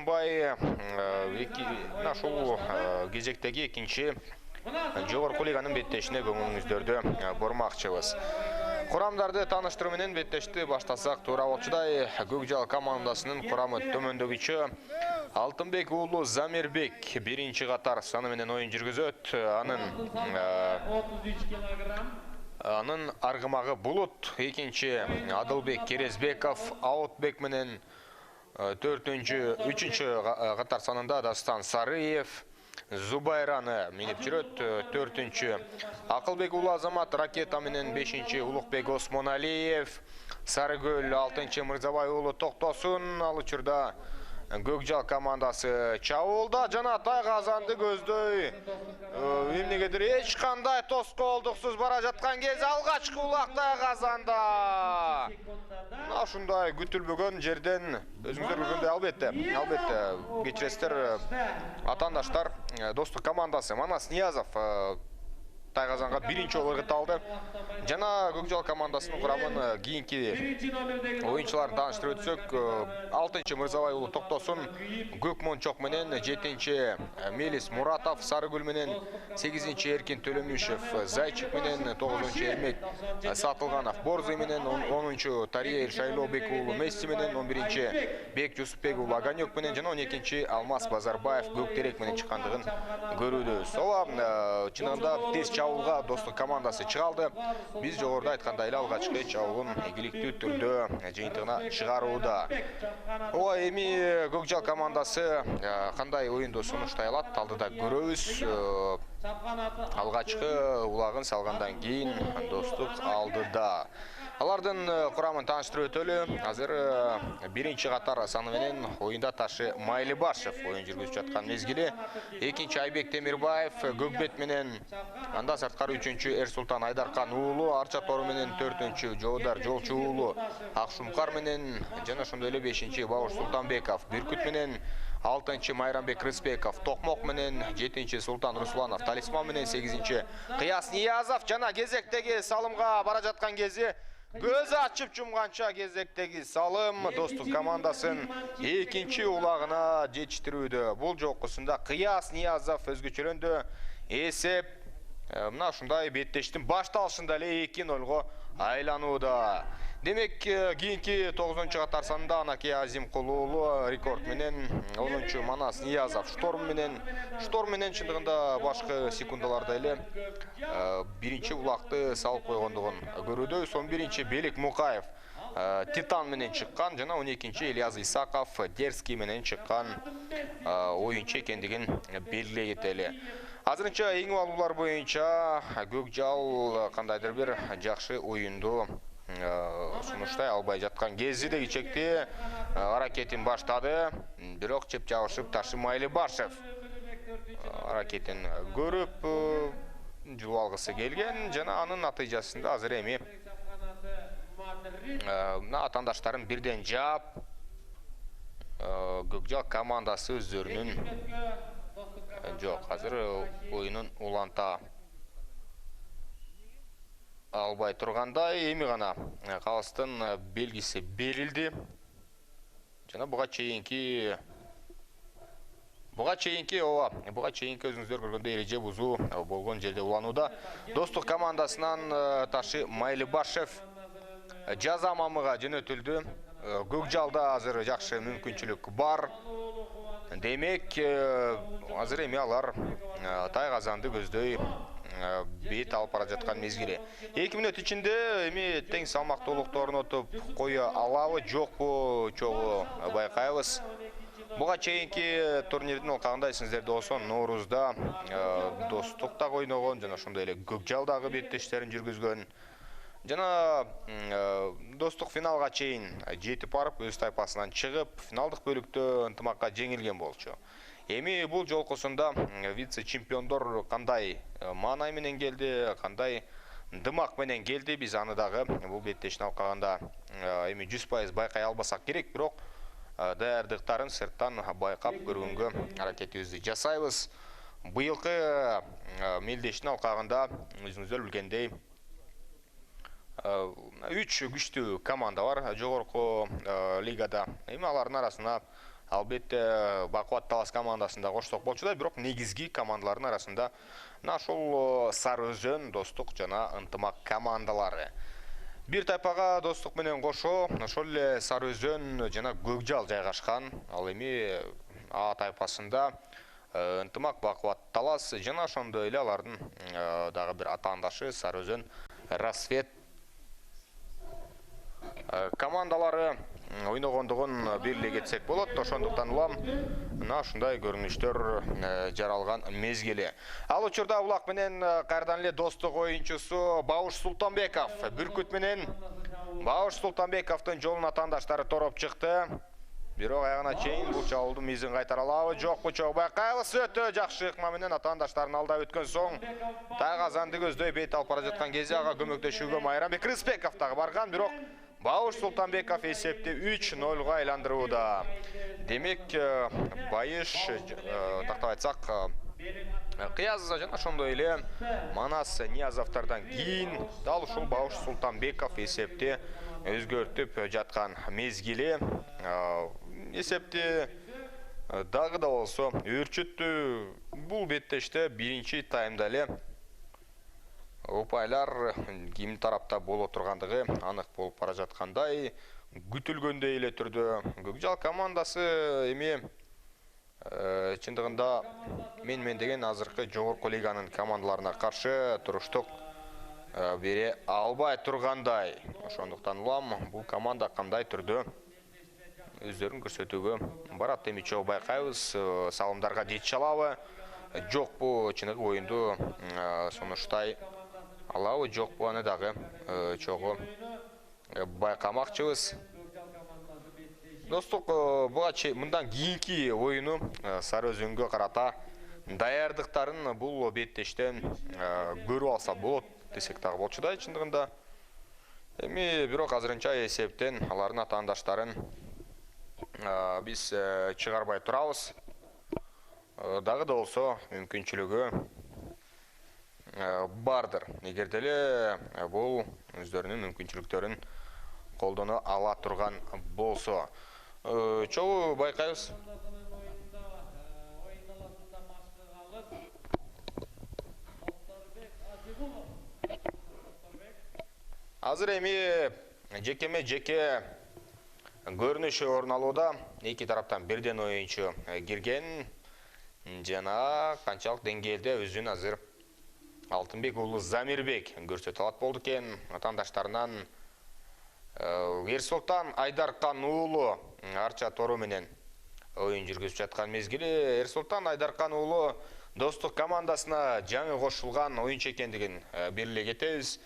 Дүйсенбай ушул кезектеги экинчи жогорку лиганын беттешине көңүлүңүздөрдү бурмакчыбыз. Курамдарды тааныштыруу менен беттешти баштасак туура болчудай. Көкжал командасынын курамы төмөндөгүчө. Алтынбек уулу Замирбек биринчи катар саны менен оюн жүргүзөт. Анын аргымагы Булут, экинчи Адылбек Керезбеков, Аутбек менен үчүнчү катар санында Дастан Сарыев, Зубайраны минип жүрөт, төртүнчү Акылбек уулу Азамат Ракета менен бешинчи Улукбек Осмоналиев, Сарыгөл алтынчы Мырзабай уулу Токтосун, ал учурда Көкжал командасы чабуулда жана Тайгазанды көздөй. Эмнегедир эч кандай тоскоолдуксуз бара жаткан кез алгачкы улак Тайгазанда. Ушундай күтүлбөгөн жерден өзүңүздөр көргөндөй албетте кечиресиздер атаандаштар, достук командасы Манас Ниязов Тайгазанга биринчи жолу ыргыталды. Жана Көкжал командасынын курамын кийинки оюнчуларын тааныштырып өтсөк, 6-чы Мырзабай уулу Токтосун Көкмончок менен, 7-чи Мелис Муратов Сарыгүл менен, 8-чи Эркин Төлөмүшев Зайчик менен, 9-чу Эрмек Сатылганов Борзый менен, 10-чу Тария Шайлообек уулу Месси менен, 11-чи Бек Жусупбек уулу Аганёк менен жана 12-чи Алмаз Базарбаев Көктерек менен чыккандыгын көрүүбүз. Ооба, чынында тез чабуулга достук командасы чыгалды. Биз жогоруда айткандай эле алгачкы чабуулун ийгиликтүү түрдө жыйынтыгына чыгарууда. Ооба, эми Көкжал командасы кандай оюнду сунуштай алат, алдыда көрөбүз. Алгачкы улагын салгандан кийин достук алдыда. Алардын курамын тааныштырып өтөлү. Азыр биринчи катар саны менен оюнда Ташы Майлыбашев оюн жүргүзүп жаткан мезгили. Экинчи Айбек Темирбаев Көкбет менен, анда сырткары 3-чү Эрсултан Айдаркан уулу Арча Тору менен, 4-чү Жоодар Жолчу уулу Акшумкар менен, жана ошондой эле 5-чи Бабуш Султанбеков Бүркүт менен, 6-чы Майрамбек Рыспеков Токмок менен, 7-чи Султан Русланов Талисман менен, 8-чи Кыяс Ниязов жана кезектеги салымга бара жаткан кези көз ачып жумганча кезектеги салым достук командасын экинчи улагына жетиштирүүдө. Бул жокусунда Кыяс Ниязов өзгөчөлөндү. Эсеп мына ушундай беттештин башталышында эле 2-0 айланууда. Демек, кийинки 9-чу катар санында Анаке Азимкулу уулу рекорд менен, 10-чу Манас Ниязов Шторм менен чындыгында башкы секундаларда эле биринчи улакты салып койгондугун көрүүдөбүз. 11-чи Белик Мукаев Титан менен чыккан жана 12-чи Ильяз Исаков Дерский менен чыккан оюнчу экендигин белгилей кетели. Азырынча эң алуулар боюнча Көкжал кандайдыр бир жакшы оюнду сунуштай албай жаткан кези де кичекти аракетин баштады. Бирок чеп жабышып Ташы Майлыбашев аракетин көрүп жуп алгысы келген жана анын натыйжасында азыр эми атаандаштарын бирден жаап Көкжал командасы өздөрүнүн азыр оюнун уланта албай тургандай, эми гана калыстын белгиси берилди. Жана буга чейинки өзүңүздөр көргөндөй эреже бузуу болгон жерде уланууда. Достук командасынан Ташы Майлыбашев жаза мамыга жөнөтүлдү. Көкжалда азыр жакшы мүмкүнчүлүк бар. Демек, азыр эми алар Тайгазанды көздөй бет алып бара жаткан мезгили. 2 мүнөт ичинде эми тең салмактуулукту орнотуп кое алабы, жокпу чогуу байкайбыз. Буга чейинки турнирдин алкагында эсиңиздерде болсо Ноорузда достуктагы ойногон жана ошондой эле Көкжалдагы беттештерин жүргүзгөн. Жана достук финалга чейин жетип барып, өз тайпасынан чыгып, финалдык бөлүктө ынтымакка жеңилген болчу. Эми бул жолкусунда вице-чемпиондор кандай маанай менен келди, кандай дымак менен келди, биз аны дагы бул беттештин алкагында эми 100% байкай албасак керек, бирок даярдыктарын сырттан байкап көргөнгө аракетибизди жасайбыз. Быйылкы мелдештин алкагында өзүңүздөр билгендей 3 күчтүү команда бар жогорку лигада. Эми алардын арасына албетте Бақуат Талас командасында кошток болчу да, бирок негизги командалардын арасында ошол Сары Өзөн, Достук жана Ынтымак командалары. Бир тайпага Достук менен кошо ошол эле Сары Өзөн жана Көкжал жайгашкан. Ал эми А тайпасында Ынтымак, Бақуат Талас жана ошондой эле алардын дагы бир атаандашы Сары Өзөн, Рассвет командалары ойногондугун бирлей кетсек болот. Ошондуктан улам мына ушундай көрүнүштөр жаралган мезгили. Ал учурда Улак менен кайрадан эле Достук оюнчусу Бауш Султанбеков Бүркүт менен Бауш Султанбековдун жолуна атаандаштары тороп чыкты. Бирок аягына чейин бул чабуулдун мизин кайтара алабы, жокпу чогбай кайбыс өтө жакшы ыкма менен атаандаштарын алдап өткөн соң Тайгазанды көздөй бет алып бара жаткан кезде ага көмөктөшүүгө Майрамбек Рыспеков дагы барган, бирок Бауш Султанбеков эсепти 3-0 айландырууда. Демек, Байыш, тактап айтсак, Кыяз жана ошондой эле Манас Ниязовдордон кийин дал ушул Бауш Султанбеков эсепти өзгөртүп жаткан мезгили. Эсепти дагы да болсо өөрчүттү. Бул беттеште биринчи таймда эле упайлар ким тарапта боло тургандыгы анык болуп бара жаткандай, күтүлгөндөй эле түрдө Көкжал командасы эми чындыгында мен деген азыркы жогорку лиганын командаларына каршы туруштук бере албай тургандай. Ошондуктан улам бул команда кандай түрдө өздөрүн көрсөтүүгө барат, эми чогуу байкайбыз, салымдарга жете алабы, жокпу чыныгы оюнду сунуштай алабы, жокпу аны дагы чогуу байкамакчыбыз. Достук мындан кийинки оюну Сары Өзөнгө карата даярдыктарын бул беттештен көрүп алса болот десек дагы болчудай чындыгында. Эми бирок азырынча эсептен алардын атаандаштарын биз чыгарбай турабыз. Дагы да болсо мүмкүнчүлүгү бардыр. Эгер деле бул өздөрүнүн мүмкүнчүлүктөрүн колдоно ала турган болсо. Чогуу байкайбыз. Азыр эми жеке көрүнүшү орун алууда. Эки тараптан бирден оюнчу кирген жана канчалык деңгээлде өзүн азыр Алтынбек уулу Замирбек көрсөтө алат болду экен. Атаандаштарынан Эрсултан Айдаркан уулу Арча Тору менен оюн жүргүзүп жаткан мезгили. Эрсултан Айдаркан уулу Достук командасына жаңы кошулган оюнчу экендигин белгилей кетебиз.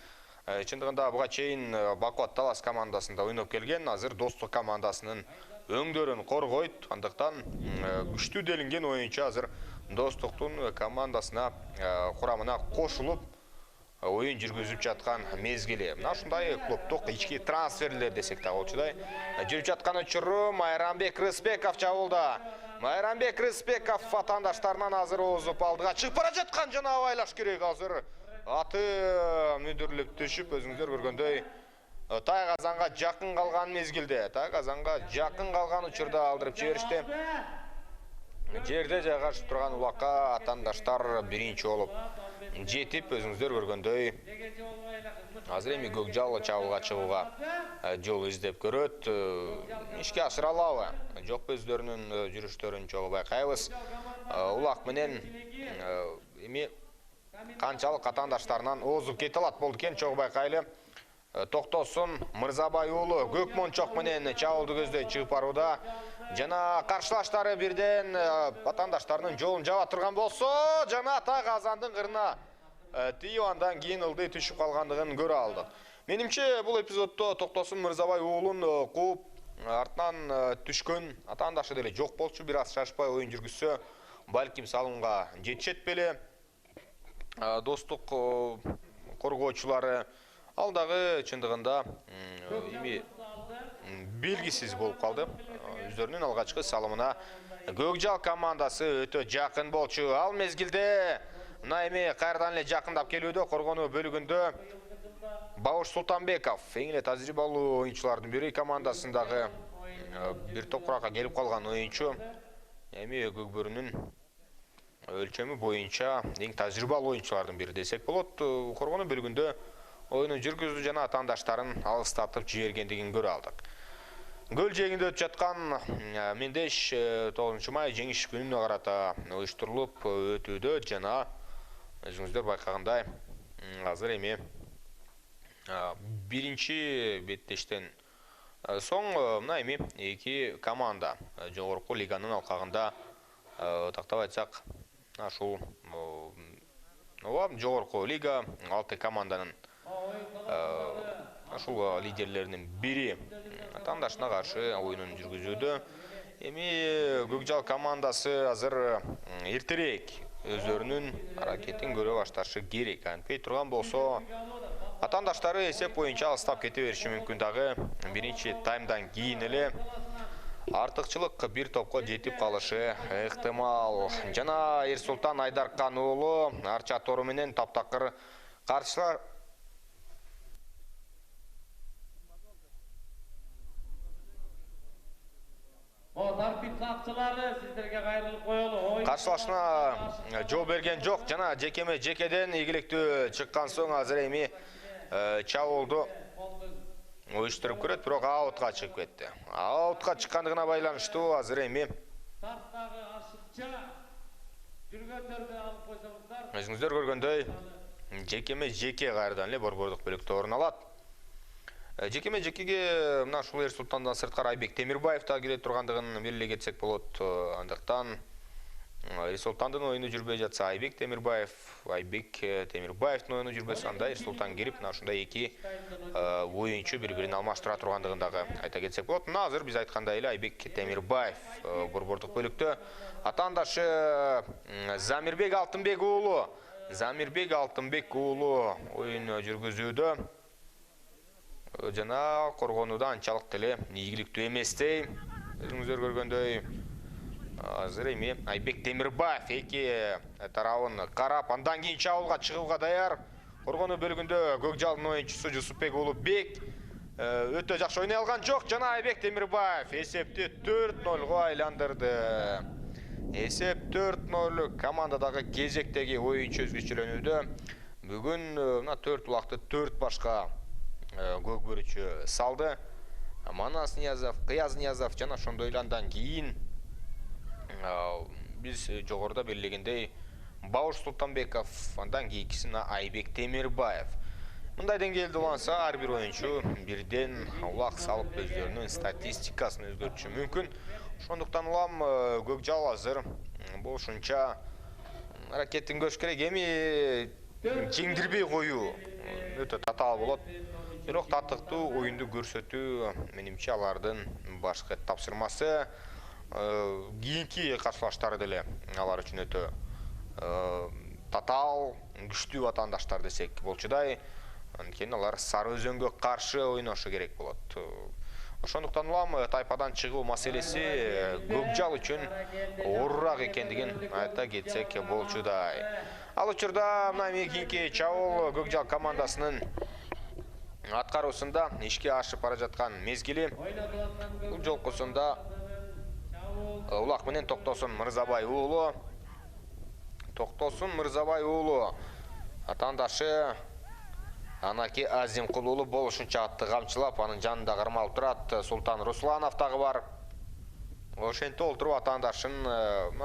Чындыгында буга чейин Бақуат Талас командасында ойноп келген, азыр Достук командасынын өңдөрүн коргойт. Андыктан күчтүү делинген оюнчу азыр Достуктун командасына курамына кошулуп оюн жүргүзүп жаткан мезгили. Мына ушундай клубтук ички трансферлер десек да болчудай жүрүп жаткан учуру Майрамбек Рыспеков чабуулда. Майрамбек Рыспеков атаандаштарынан азыр озуп алдыга чыгып бара жаткан, жана абайлаш керек. Азыр аты мүдүрлүп түшүп, өзүңүздөр көргөндөй Тайгазанга жакын калган мезгилде, Тайгазанга жакын калган учурда алдырып жиберишти. Жерде жайгашып турган Улакка атаандаштар биринчи болуп жетип, өзүңүздөр көргөндөй азыр эми Көкжал чабуулга чыгууга жол издеп көрөт. Ишке ашыра алабы, жокпу өздөрүнүн жүрүштөрүн чогуу байкайбыз. Улак менен эми канчалык атаандаштарынан озуп кете алат болду экен чогуу байкайлы. Токтосун Мырзабай уулу Көкмончок менен чабуулду көздөй чыгып барууда. Жана каршылаштары бирден атаандаштарынын жолун жаба турган болсо, жана Тайгазандын кырына тийип андан кийин ылдый түшүп калгандыгын көрө алдык. Менимче бул эпизоддо Токтосун Мырзабай уулун кууп артынан түшкөн атаандашы деле жок болчу. Бир аз шашпай оюн жүргүзсө, балким салымга жетишет беле. Достук коргоочулары ал дагы чындыгында эми белгисиз болуп калды. Өздөрүнүн алгачкы салымына Көкжал командасы өтө жакын болчу. Ал мезгилде мына эми кайрадан эле жакындап келүүдө коргонуу бөлүгүндө Бауш Султанбеков эң эле тажрыйбалуу оюнчулардын бири командасындагы бир топуракка келип калган оюнчу. Эми Көкбөрүнүн өлчөмү боюнча эң тажрыйбалуу оюнчулардын бири десек болот. Коргонуу бөлүгүндө оюну жүргүздү жана атаандаштарын алыстатып жибергендигин көрө алдык. Гөл жээгинде өтүп жаткан мендеш 9 май жеңиш күнүнө карата уюштурулуп өтүүдө жана өзүңүздөр байкагандай азыр эми биринчи беттештен соң мына эми эки команда жогорку лиганын алкагында тактап айтсак ушул жогорку лига 6 команданын ушул лидерлеринин бири атаандашына каршы оюнун жүргүзүүдө. Эми Көкжал командасы азыр эртерээк өздөрүнүн аракетин көрө башташы керек. Антпей турган болсо атаандаштары эсеп боюнча алыстап кете бериши мүмкүн. Дагы биринчи таймдан кийин эле артыкчылык бир топко жетип калышы ыктымал. Жана Эрсултан Айдаркан уулу Арча Тору менен таптакыр каршылар. Каршылашына жол берген жок жана жекеме жекеден ийгиликтүү чыккан соң азыр эми чабуулду уюштуруп көрөт, бирок аутка чыгып кетти. Аутка чыккандыгына байланыштуу азыр эми өзүңүздөр көргөндөй жекеме жеке кайрадан эле борбордук бөлүктө орун алат. Жекеме жекеге мына ушул Эрсултандан сырткары Айбек Темирбаев да келе тургандыгын белгилей кетсек болот. Андыктан Эрсултандын оюну жүрбөй жатса Айбек Темирбаевдин оюну жүрбөсө анда Эрсултан кирип мына ушундай эки оюнчу бири-бирин алмаштыра тургандыгын дагы айта кетсек болот. Мына азыр биз айткандай эле Айбек Темирбаев борбордук бөлүктө атаандашы Замирбек Алтынбек уулу оюн жүргүзүүдө. Жана коргонууда анчалык деле ийгиликтүү эместей. Өзүңүздөр көргөндөй азыр эми Айбек Темирбаев эки тарабын карап, андан кийин чабуулга чыгууга даяр. Коргонуу бөлүгүндө Көкжалдын оюнчусу Жусупбек уулу Бек өтө жакшы ойной алган жок. Жана Айбек Темирбаев эсепти 4-0 айландырды. Эсеп 4-0. Командадагы кезектеги оюнчу өзгөчөлөнүүдө бүгүн мына 4 улакты 4 башка Көкбөрүчү салды. Манас Ниязов, Кыяз Ниязов жана ошондой эле андан кийин биз жогоруда белгилегендей Бауш Султанбеков, андан кийинкиси Айбек Темирбаев. Мындай деңгээлде уланса ар бир оюнчу бирден улак салып өздөрүнүн статистикасын өзгөртүшү мүмкүн. Ошондуктан улам Көкжал азыр болушунча аракетин көрүш керек. Эми жеңдирбей коюу өтө татаал болот. Бирок татыктуу оюнду көрсөтүү менимче алардын башкы тапшырмасы. Кийинки каршылаштары деле алар үчүн өтө татаал, күчтүү атаандаштар десек болчудай. Анткени алар Сары Өзөнгө каршы ойношу керек болот. Ошондуктан улам тайпадан чыгуу маселеси Көкжал үчүн оорураак экендигин айта кетсек болчудай. Ал учурда мына кийинки чабуул Көкжал командасынын аткаруусунда ишке ашып бара жаткан мезгили. Бул жолкусунда улак менен Токтосун Мырзабай уулу атаандашы Анаки Азимкул уулу болушунча атты камчылап, анын жанында кармалып турат Султан Русланов дагы бар. Ошентип олтуруп атаандашын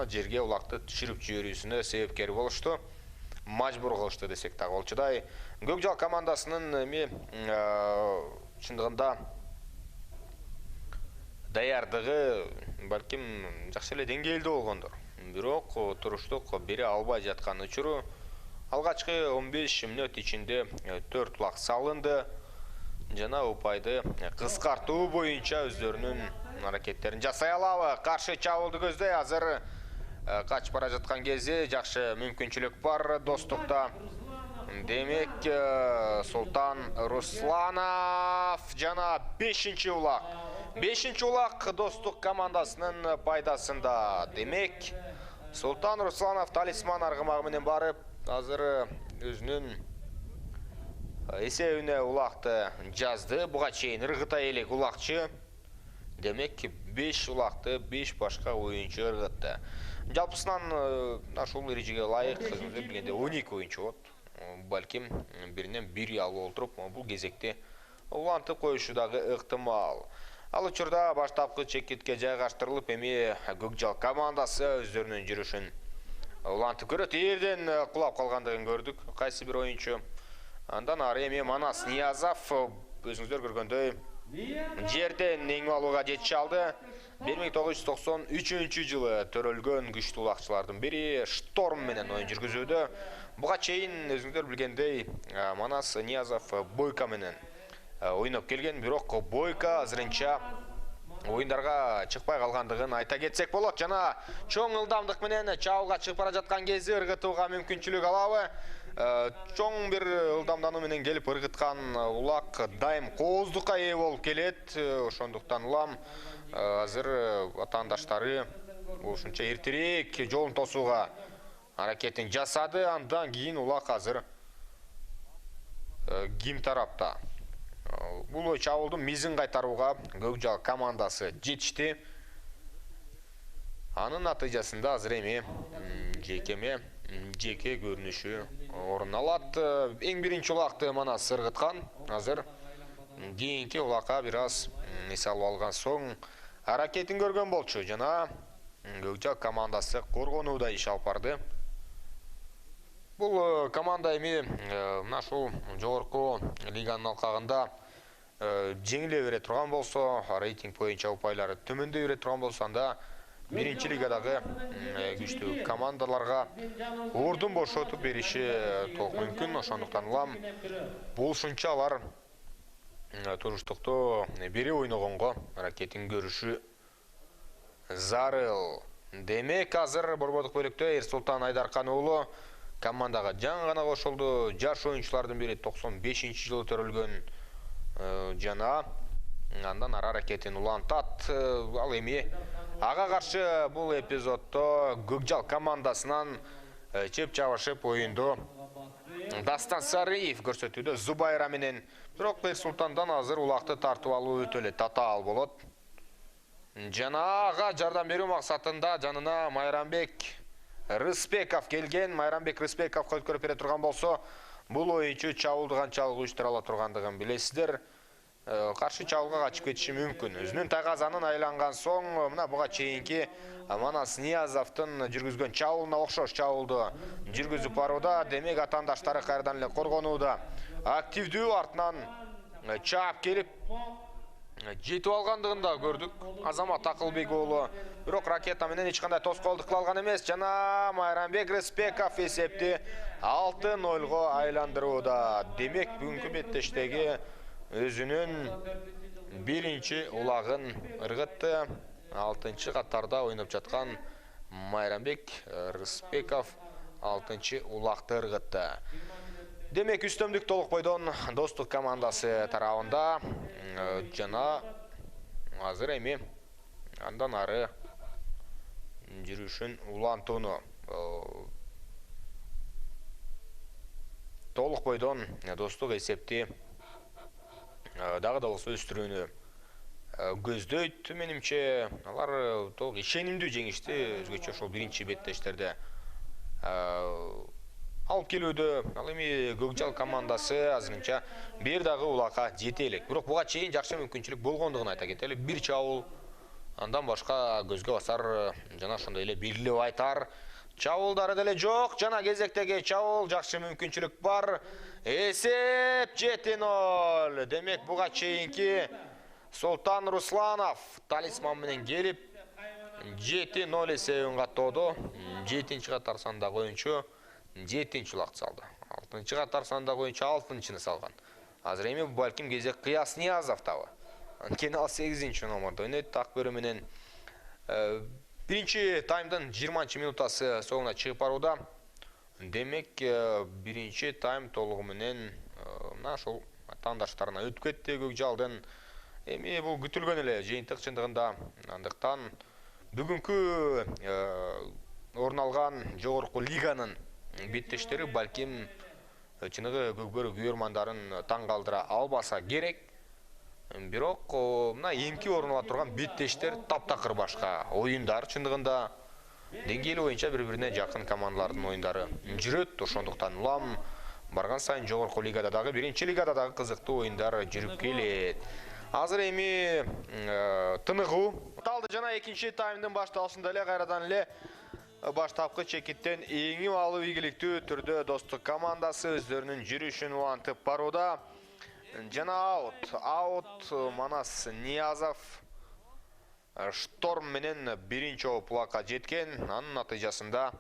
жерге улакты түшүрүп жиберүүсүнө себепкер болушту. Мажбур кылышты десек дагы болчудай. Көкжал командасынын эми чындыгында даярдыгы балким жакшы эле деңгээлде болгондор. Бирок туруштук бере албай жаткан учуру алгачкы 15 мүнөт ичинде 4 улак салынды. Жана упайды кыскартуу боюнча өздөрүнүн аракеттерин жасай алабы. Каршы чабуулду көздөй азыр качып бара жаткан кезде жакшы мүмкүнчүлүк бар Достукта. Демек Султан Русланов жана 5-чи улак. 5-чи улак Достук командасынын пайдасында. Демек Султан Русланов талисман аргымагы менен барып, азыр өзүнүн эсебине улакты жазды. Буга чейин ыргыта элек улакчы. Демек 5 улақты 5 башқа ойыншы ырғытты. Жалпысынан ошол эрежеге ылайык билгенде 12 ойынчу болот. Балким биринен бири алып олтуруп, бул кезекте улантып коюшу дагы ыктымал. Ал учурда баштапкы чекитке жайгаштырылып, эми Көкжал командасы өздөрүнүн жүрүшүн улантып көрөт. Эрден кулап калгандыгын көрдүк кайсы бир ойынчу. Андан ары эми Манас Ниязов өзүңүздөр көргөндөй жерден эң алууга жетише алды. 1993 жылы төрөлгөн күчтүү улакчылардын бири Шторм менен оюн жүргүзүүдө. Буга чейин өзүңүздөр билгендей Манас Ниязов Бойко менен ойноп келген, бирок Бойко азырынча оюндарга чыкпай калгандыгын айта кетсек болот. Жана чоң ылдамдык менен чабуулга чыгып бара жаткан кезде ыргытууга мүмкүнчүлүк алабы? Чоң бир ылдамдануу менен келип ыргыткан улак дайым кооздукка ээ болуп келет. Ошондуктан улам азыр атаандаштары ушунча эртерээк жолун тосууга аракетин жасады. Андан кийин улак азыр ким тарапта? Бул чабуулдун мизин кайтарууга Көкжал командасы жетишти. Анын натыйжасында азыр эми жеке көрүнүшү орун алат. Эң биринчи улакты Манас ыргыткан. Азыр кийинки улакка бир аз эс алып алган соң аракетин көргөн болчу. Жана Көкжал командасы коргонууда иш алып барды. Бул команда эми мына ушул жогорку лиганын алкагында жеңиле бере турган болсо, рейтинг боюнча упайлары төмөндөй бере турган болсо, анда биринчи лигадагы күчтүү командаларга ордун бошотуп бериши толук мүмкүн. Ошондуктан улам болушунча алар туруштукту бери ойногонго аракетин көрүшү зарыл. Демек азыр борбордук бөлүктө Эрсултан Айдаркан уулу командага жаңы гана кошулду. Жаш оюнчулардын бири 95-жылы төрөлгөн жана андан ары аракетин улантат. Ал эми ага каршы бул эпизоддо Көкжал командасынан чеп чабышып оюнду Дастан Сарыев көрсөтүүдө Зубайра менен. Бирок Эрсултандан азыр улакты тартып алуу өтө эле татаал болот. Жана ага жардам берүү максатында жанына Майрамбек Рыспеков келген. Майрамбек Рыспеков көткөрүп бере турган болсо, бул оюнчу чабуулду канчалык уюштура ала тургандыгын билесиздер. Каршы чабуулга качып кетиши мүмкүн. Өзүнүн тайгазанын айланган соң, мына буга чейинки Манас Ниязовдун жүргүзгөн чабуулуна окшош чабуулду жүргүзүп барууда. Демек атаандаштары кайрадан эле коргонууда активдүү, артынан чаап келип жетип алгандыгын да көрдүк. Азамат Акылбек уулу бирок ракета менен эч кандай тоскоолдук кыла алган эмес. Жана Майрамбек Рыспеков эсепти 6-0 айландырууда. Демек бүгүнкү беттештеги өзүнүн биринчи улагын ыргытты. 6-катарда ойноп жаткан Майрамбек Рыспеков 6-улакты ыргытты. Демек үстөмдүк толук бойдон Достук командасы тарабында. Жана азыр эми андан ары жүрүшүн улантууну толук бойдон Достук эсепти дагы да болсо өстүрүүнү көздөйт. Менимче алар толук ишенимдүү жеңишти өзгөчө ошол биринчи беттештерде алып келүүдө. Ал эми Көкжал командасы азырынча бир дагы улакка жете элек. Бирок буга чейин жакшы мүмкүнчүлүк болгондугун айта кетели. Бир чабуул, андан башка көзгө басар жана ошондой эле белгилеп айтар чабуулдары деле жок. Жана кезектеги чабуул, жакшы мүмкүнчүлүк бар. Эсеп 7-0. Демек буга чейинки Султан Русланов талисман менен келип 7-0 эсебин каттоодо. 7-катар сандагы оюнчу 7-улакты салды. 6-катар сандагы оюнчу 6-чыны салган. Азыр эми балким кезек Кыяс Ниязовдабы. Анткени ал 8-чи номерде ойнойт. Так көрүү менен биринчи таймдын 20-минутасы соңуна чыгып барууда. Демек биринчи тайм толугу менен мына ошол атаандаштарына өтүп кетти Көкжалдын. Эми бул күтүлгөн эле жыйынтык чындыгында. Андыктан бүгүнкү орун алган жогорку лиганын беттештери балким чыныгы көкбөрү күйөрмандарын таң калтыра албаса керек. Бирок мына эмки орун ала турган беттештер таптакыр башка. Оюндар чындыгында деңгейли боюнча бири-бирине жакын командалардын оюндары жүрөт. Ошондуктан улам барган сайын жогорку лигада дагы, биринчи лигада дагы кызыктуу оюндар жүрүп келет. Азыр эми тыныгуу талды жана экинчи таймдын башталышында эле кайрадан эле баштапкы чекиттен эңип алуу ийгиликтүү түрдө Достук командасы өздөрүнүн жүрүшүн улантып барууда. Жана аут Манас Ниязов Шторм менен биринчи оплакка жеткен. Анын натыйжасында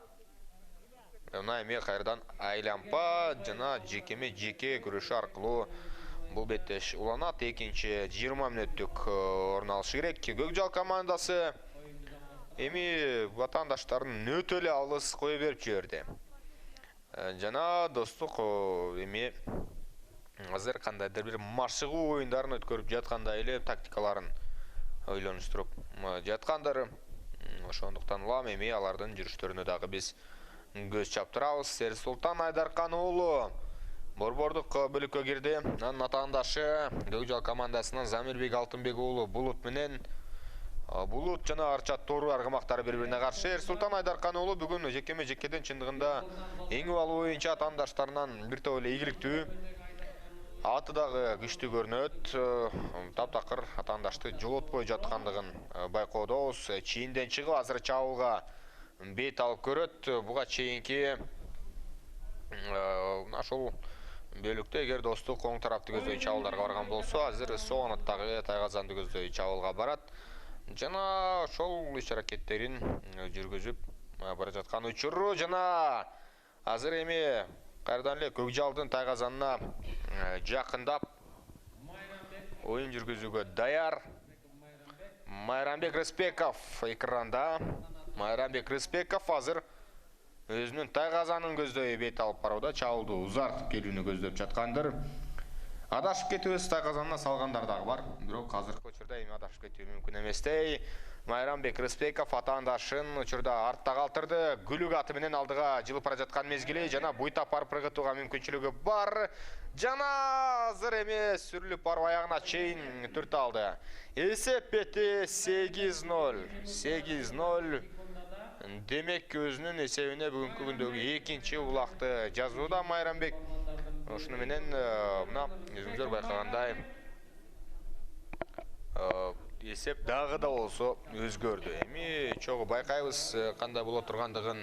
мына эми кайрадан айланпа жана жеке күрөшү аркылуу бул беттеш уланат. Экинчи 20 мүнөттүк орун алышы керек. Көкжал командасы эми ватандаштарын өтө эле алыс кое берип жиберди. Жана Достук эми азыр кандайдыр бир машыгуу оюндарын өткөрүп жаткандай эле тактикаларын ойлонуштуруп жаткандар. Ошондуктан улам эми алардын жүрүштөрүнө дагы биз көз чаптырабыз. Серсултан Айдаркан уулу борбордук бөлүккө кирди. Анын атаандашы Көкжал командасынан Замирбек Алтынбек уулу Булут менен Булут жана Арчат Тору аргымактары бири-бирине каршы. Ерсултан Айдаркан уулу бүгүн жекеден чындыгында эңип алуу боюнча атаандаштарынан бир топ эле ийгиликтүү. Аты дагы күчтүү көрүнөт. Таптакыр атаандашты жолотпой жаткандыгын байкоодобуз. Чийинден чыгып азыр чабуулга бет алып көрөт. Буга чейинки ошол бөлүктө эгер Достук оң тарапты көздөй чабуулдарга барган болсо, азыр сол канаттагы Тайгазанды көздөй чабуулга барат. Жана ошол иш-аракеттерин жүргүзүп бара жаткан учуру жана азыр эми кайрадан эле Көкжалдын Тайгазанына жакындап оюн жүргүзүүгө даяр. Майрамбек Рыспеков экранда. Майрамбек Рыспеков азыр өзүнүн Тайгазанын көздөй бет алып барууда, чабуулду узартып келүүнү көздөп жаткандыр. Адашып кетүүбүз Тайгазанына салгандар дагы бар. Бирок азыркы учурда эми адашып кетүү мүмкүн эместей. Майрамбек Рыспеков атаандашын учурда артта калтырды. Күлүк аты менен алдыга жылып бара жаткан мезгили жана буйтап барып ыргытууга мүмкүнчүлүгү бар. Жана азыр эми сүрүлүп барып аягына чейин түртө алды. Эсеп бети 8-0. 8-0. Демек өзүнүн эсебине бүгүнкү күндөгү экинчи улакты жазууда Майрамбек. Ошону менен мына өзүңүздөр байкагандай эсеп дагы да болсо өзгөрдү. Эми чогуу байкайбыз кандай боло тургандыгын.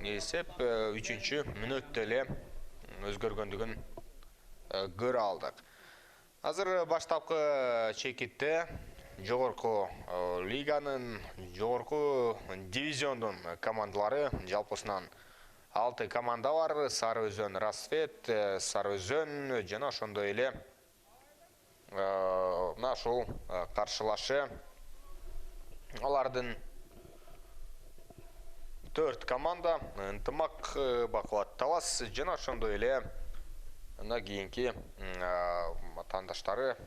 Эсеп 3-чү мүнөттө эле өзгөргөндүгүн көрө алдык. Азыр баштапкы чекитте жогорку лиганын, жогорку дивизиондун командалары жалпысынан 6 команда бар. Сары Өзөн Расфет, Сары Өзөн жана ошондой эле мына ушул каршылашы алардын 4 команда ынтымак, Бакубат Талас жана ошондой эле мына кийинки атаандаштары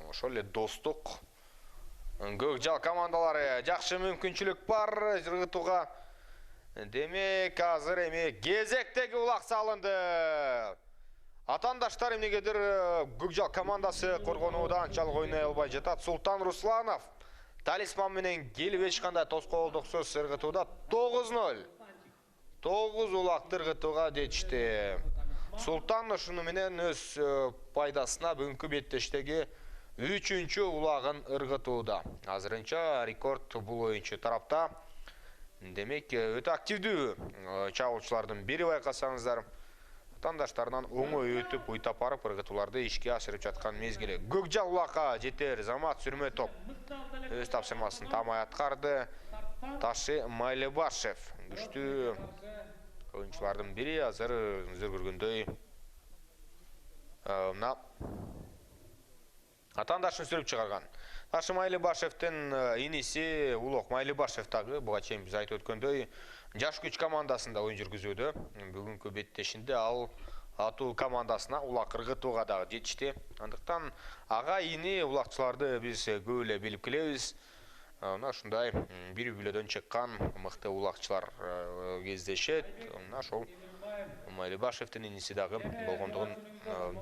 ошол эле Достук Көкжал командалары. Жакшы мүмкүнчүлүк бар ыргытууга. Демек азыр эми кезектеги улак салынды. Атаандаштар эмнегедир Көкжал командасы коргонууда анчалык ойной албай жатат. Султан Русланов талисман менен келип эч кандай тоскоолдуксуз ыргытууда 9-0. 9 улакты ыргытууга жетишти. Султан ушуну менен өз пайдасына бүгүнкү беттештеги 3-чү улагын ыргытууда. Азырынча рекорд бул оюнчу тарапта. Демек өтө активдүү чабуулчулардын бири байкасаңыздар. Атаандаштарынан оңой өтүп, уйтап барып ыргытууларды ишке ашырып жаткан мезгили. Көкжал улакка жетер Замат Сүрмөтоп өз тапшырмасын тамай аткарды. Ташы Майлыбашев күчтүү оюнчулардын бири. Азыр өзүңүздөр көргөндөй мына атаандашын сүрүп чыгарган. Ташы Майлыбашевдин иниси Улок Майлыбашев дагы буга чейин биз айтып өткөндөй жаш күч командасында оюн жүргүзүүдө. Бүгүнкү беттешинде ал атуу командасына улак ыргытууга дагы жетишти. Андыктан ага ини улакчыларды биз көп эле билип келебиз. Мына ушундай бир үйлөдөн чыккан мыкты улакчылар кездешет. Мына ошол Майлибашевтің иниси дагы болгондугун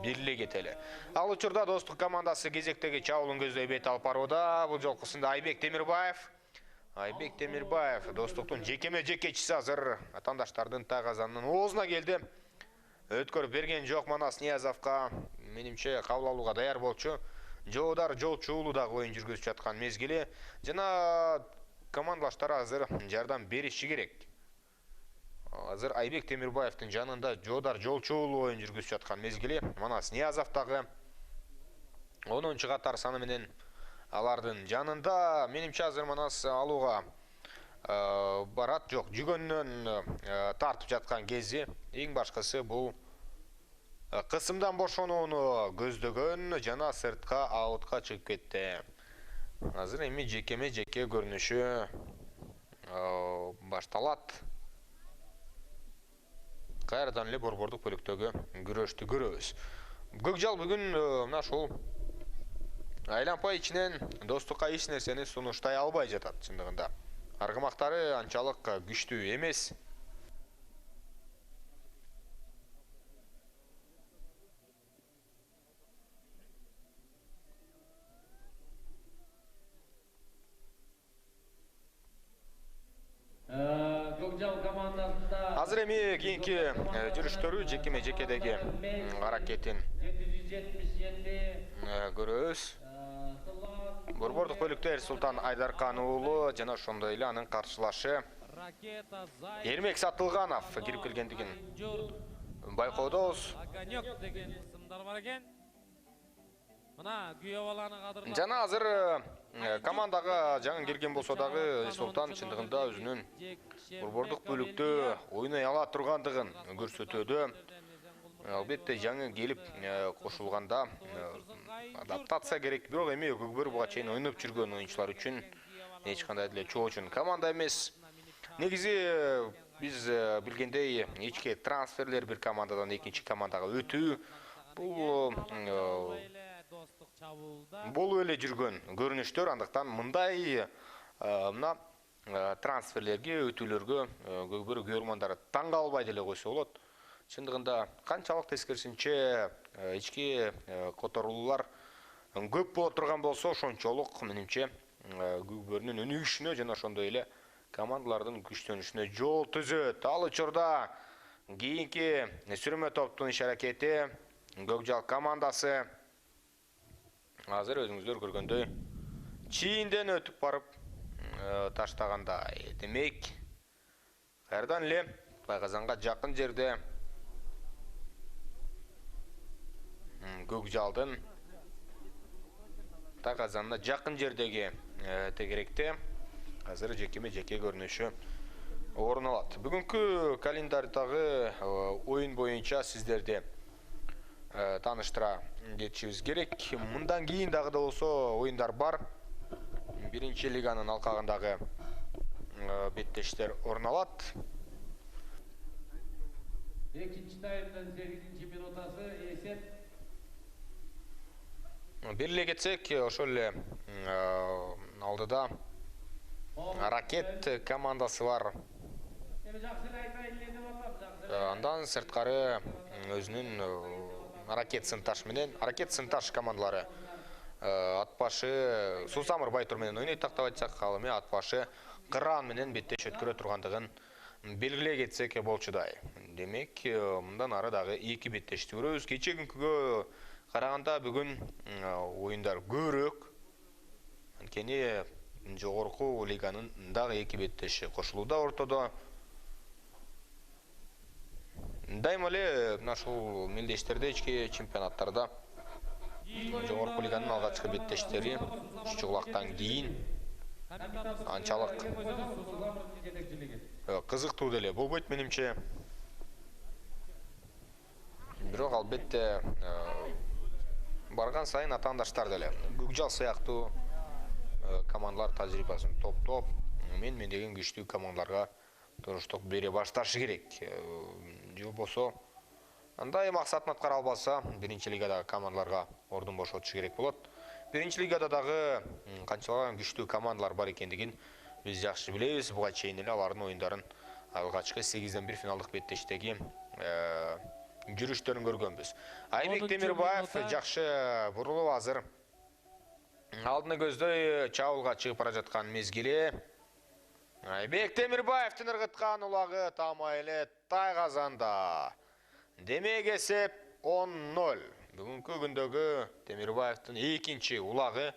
белгилей кетели. Ал учурда Достук командасы кезектеги чабуулун көздөй бет алып барууда. Бул жолкусунда Айбек Темирбаев Достуктун жекеме жекечиси азыр атандаштардын тагазанын оозуна келди. Өткөрүп берген жок Манас Ниязовго. Менимче кабыл алууга даяр болчу. Жоодар жолчу дагы оюн жүргүзүп жаткан мезгили жана командалаштар азыр жардам бериши керек. Азыр Айбек Темирбаевдин жанында Жоодар жолчу оюн жүргүзүп жаткан мезгили Манас Ниязов дагы 10-катар саны менен алардын жанында. Менимче азыр Манас алууга барат жок, жүгөннөн тартып жаткан кези. Эң башкысы бул кысымдан бошонууну көздөгөн жана сыртка аутка чыгып кетти. Азыр эми жекеме жеке көрүнүшү башталат. Кайрадан эле борбордук бөлүктөгү күрөштү көрөбүз. Көкжал бүгүн мына ушул айланпай ичинен Достукка эч нерсени сунуштай албай жатат чындыгында. Аргымактары анчалык күчтүү эмес. Азыр эми кийинки жүрүштөрү жекеме жекедеги аракетин көрөбүз. Борбордук бөлүктө Эрсултан Айдаркан уулу жана ошондой эле анын каршылашы Эрмек Сатылганов кирип келгендигин байкоодобуз. Жана азыр командага жаңы келген болсо дагы Эрсултан чындыгында өзүнүн борбордук бөлүктө ойной ала тургандыгын көрсөтүүдө. Албетте жаңы келип кошулганда адаптация керек, бирок эми көкбөр буга чейин ойноп жүргөн оюнчулар үчүн эч кандай деле чоочун команда эмес. Негизи биз билгендей ички трансферлер бир командадан экинчи командага өтүү бул болуп эле жүргөн көрүнүштөр. Андыктан мындай мына трансферлерге өтүүлөргө көкбөр көрөрмандары таң калбай деле койсо болот. Чындыгында канчалык тескерисинче ички которуулар көп боло турган болсо, ошончолук менимче көкбөрүнүн өнүгүшүнө жана ошондой эле командалардын күчтөнүшүнө жол түзөт. Ал учурда кийинки сүрмө топтун иш-аракети Көкжал командасы азыр өзүңүздөр көргөндөй чийинден өтүп барып таштагандай. Демек, кайрадан эле Байгазанга жакын жерде Көкжалдын Тагазанына жакын жердеги тегеректе азыр жекеме жеке көрүнүшү орун алат. Бүгүнкү календардагы оюн боюнча сиздерди тааныштыра кетишибиз керек. Мындан кийин дагы да болсо оюндар бар. Биринчи лиганын алкагындагы беттештер орун алат. Экинчи таймдын 8-чи минутасы эсеп. Белгилей кетсек, ошол эле алдыда Ракет командасы бар. Андан сырткары өзүнүн Ракет Сынташ менен Ракет Сынташ командалары атбашы Сусамыр Байтур менен ойнойт тактап айтсак, ал эми атбашы Кыран менен беттеш өткөрө тургандыгын белгилей кетсек болчудай. Демек, мындан ары дагы эки беттешти көрөбүз. Кече күнгүгө караганда бүгүн оюндар көбүрөөк. Анткени жогорку лиганын дагы эки беттеши кошулууда ортодо. Дайыма эле мына ушул мелдештерде ички чемпионаттарда жогорку лиганын алгачкы беттештери чугулактан кийин анчалык кызыктуу деле болбойт менимче. Бирок албетте барган сайын атаандаштар деле Көкжал сыяктуу командалар тажрыйбасын топтоп мендеген күчтүү командаларга туруштук бере башташы керек. Же болбосо андай максатын аткара албаса, биринчи лигадагы командаларга ордун бошотушу керек болот. Биринчи лигада дагы канчалаган күчтүү командалар бар экендигин биз жакшы билебиз. Буга чейин эле алардын оюндарын алгачкы 8-1 финалдык беттештеги жүрүштөрүн көргөнбүз. Айбек 10-нчу Темирбаев минутта. жакшы бурулуп азыр алдыны көздөй чабуулга чыгып бара жаткан мезгили. Айбек Темирбаевдин ыргыткан улагы тамайлы Тайгазанда. Демек эсеп 10-0. Бүгүнкү күндөгү Темирбаевдин экинчи улагы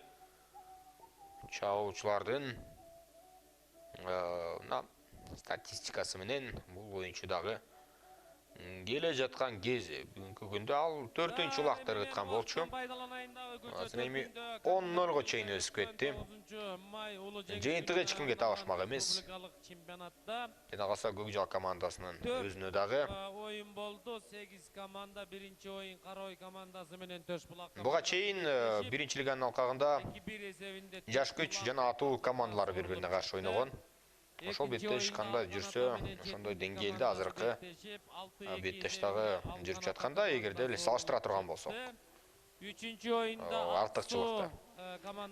чабуучулардын статистикасы менен бул оюнчу дагы келе жаткан кези. Бүгүнкү күндө ал 4-нчү улагты ыргыткан болчу. Азыр эми 10-0 чейин өсүп кетти. Жыйынтыгы эч кимге табашмак эмес. Жана калса Көкжал командасынын өзүнө дагы Oyun болду. 8 команда биринчи oyun Карой командасы менен Төшбулак. буга чейин биринчи лиганын алкагында 2-1 эсебинде жаш күч жана Атуу командалары бири-бирине каршы ойногон. Ошол беттеш кандай жүрсө, ошондой деңгээлде азыркы беттештагы жүрүп жатканда, эгерде эле салыштыра турган болсок. 3-нчү oyunda артыкчылыкты.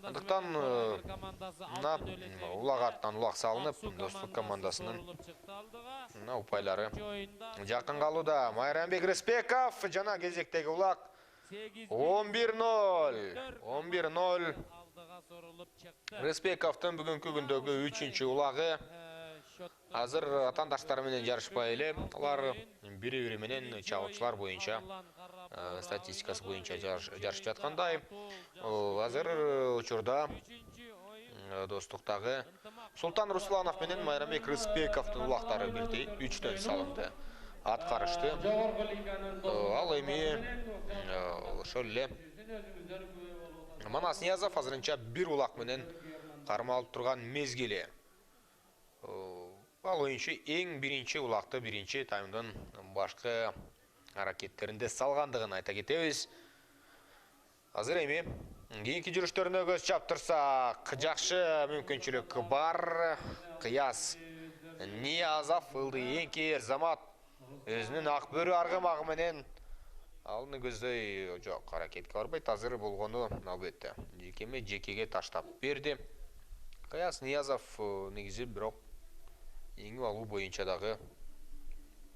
Андыктан мына улак артынан улак салынып, Достук командасынын мына упайлары жакын калууда. Майрамбек Рыспеков жана кезектеги улак 11-0. 11-0. Рыспековдун бүгүнкү күндөгү 3-нчү улагы. Азыр атандаштары менен жарышпай эле, алар бири-бири менен чабуучулар боюнча статистикасы боюнча жарышып жаткандай. Азыр учурда Достуктагы Султан Русланов менен Майрамбек Рыспековдун улактары бирдей 3төн салымды аткарышты. Ал эми ошол эле Манас Ниязов азырынча бир улак менен кармалып турган мезгили. Ал оюнчу эң биринчи улакты биринчи таймдын башкы аракеттеринде салгандыгын айта кетебиз. Азыр эми кийинки жүрүштөрүнө көз чаптырсак, жакшы мүмкүнчүлүк бар. Кыяс Ниязов Ылдыйенки Замат өзүнүн ак бөрү аргымагы менен алны көздөй жок, аракетке барбайт. Азыр болгону албетте жекеге таштап берди. Кыяс Ниязов негизи бирок эңип алуу боюнча дагы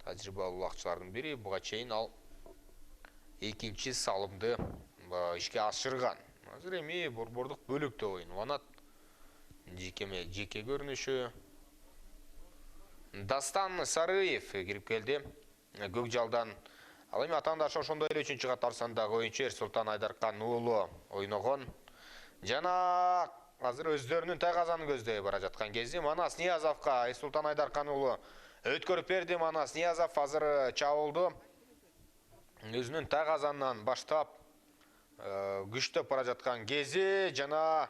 тажрыйбалуу улакчылардын бири. Буга чейин ал экинчи салымды ишке ашырган. Азыр эми борбордук бөлүктө оюнат. Жеке көрүнүшү. Дастан Сарыев кирип келди Көкжалдан. Ал эми атаандашы ошондой эле 3-чү катар сандагы оюнчу Эрсултан Айдаркан уулу ойногон. Жана азыр өздөрүнүн Тайгазанын көздөй бара жаткан кези Манас Ниязовго Эрсултан Айдаркан уулу өткөрүп берди. Манас Ниязов азыр чабуулду өзүнүн Тайгазанынан баштап күчтөп бара жаткан кези жана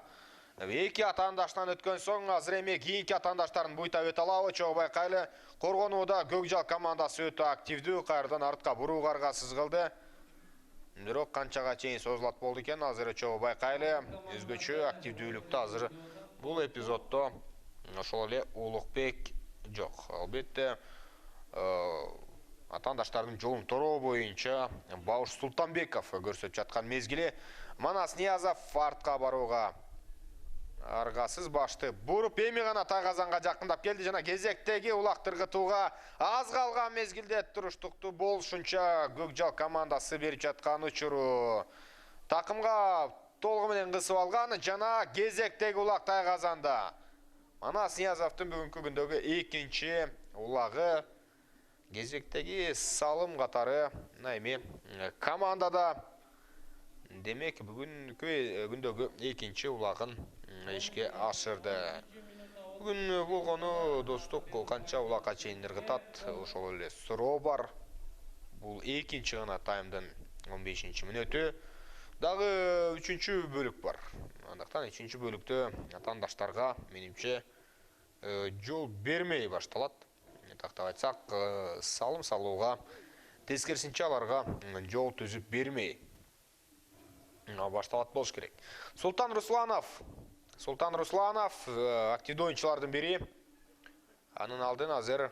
эки атаандаштан өткөн соң азыр эми кийинки атаандаштарын буйта өтө алабы, чогуу байкайлы. Коргонууда Көкжал командасы өтө активдүү, кайрадан артка бурууга аргасыз кылды. Бирок канчага чейин созулат болду экен, азыр чогуу байкайлы. Өзгөчө активдүүлүктү азыр бул эпизоддо ошол эле Улукбек жок. Албетте атаандаштардын жолун тороо боюнча Бауш Султанбеков көрсөтүп жаткан мезгили. Манас Ниязов артка барууга аргасыз башты буруп эми гана Тайгазанга жакындап келди жана кезектеги улакты ыргытууга аз калган мезгилде туруштукту болушунча Көкжал командасы берип жаткан учуру такымга толугу менен кысып алган жана кезектеги улак Тайгазанда. Манас Ниязовдун бүгүнкү күндөгү экинчи улагы кезектеги салым катары эми командада. Демек бүгүнкү күндөгү экинчи улагын ишке ашырды. Бүгүн болгону Достук канча улакка чейин ыргытат, ошол эле суроо бар. Бул экинчи гана таймдын 15-мүнөтү. Дагы 3-чү бөлүк бар. Андыктан 3-чү бөлүктө атаандаштарга менимче жол бермей башталат. Тактап айтсак, салым салууга тескерисинче аларга жол түзүп бермей башталат болуш керек. Султан Русланов активдүү оюнчулардын бири. Анын алдын азыр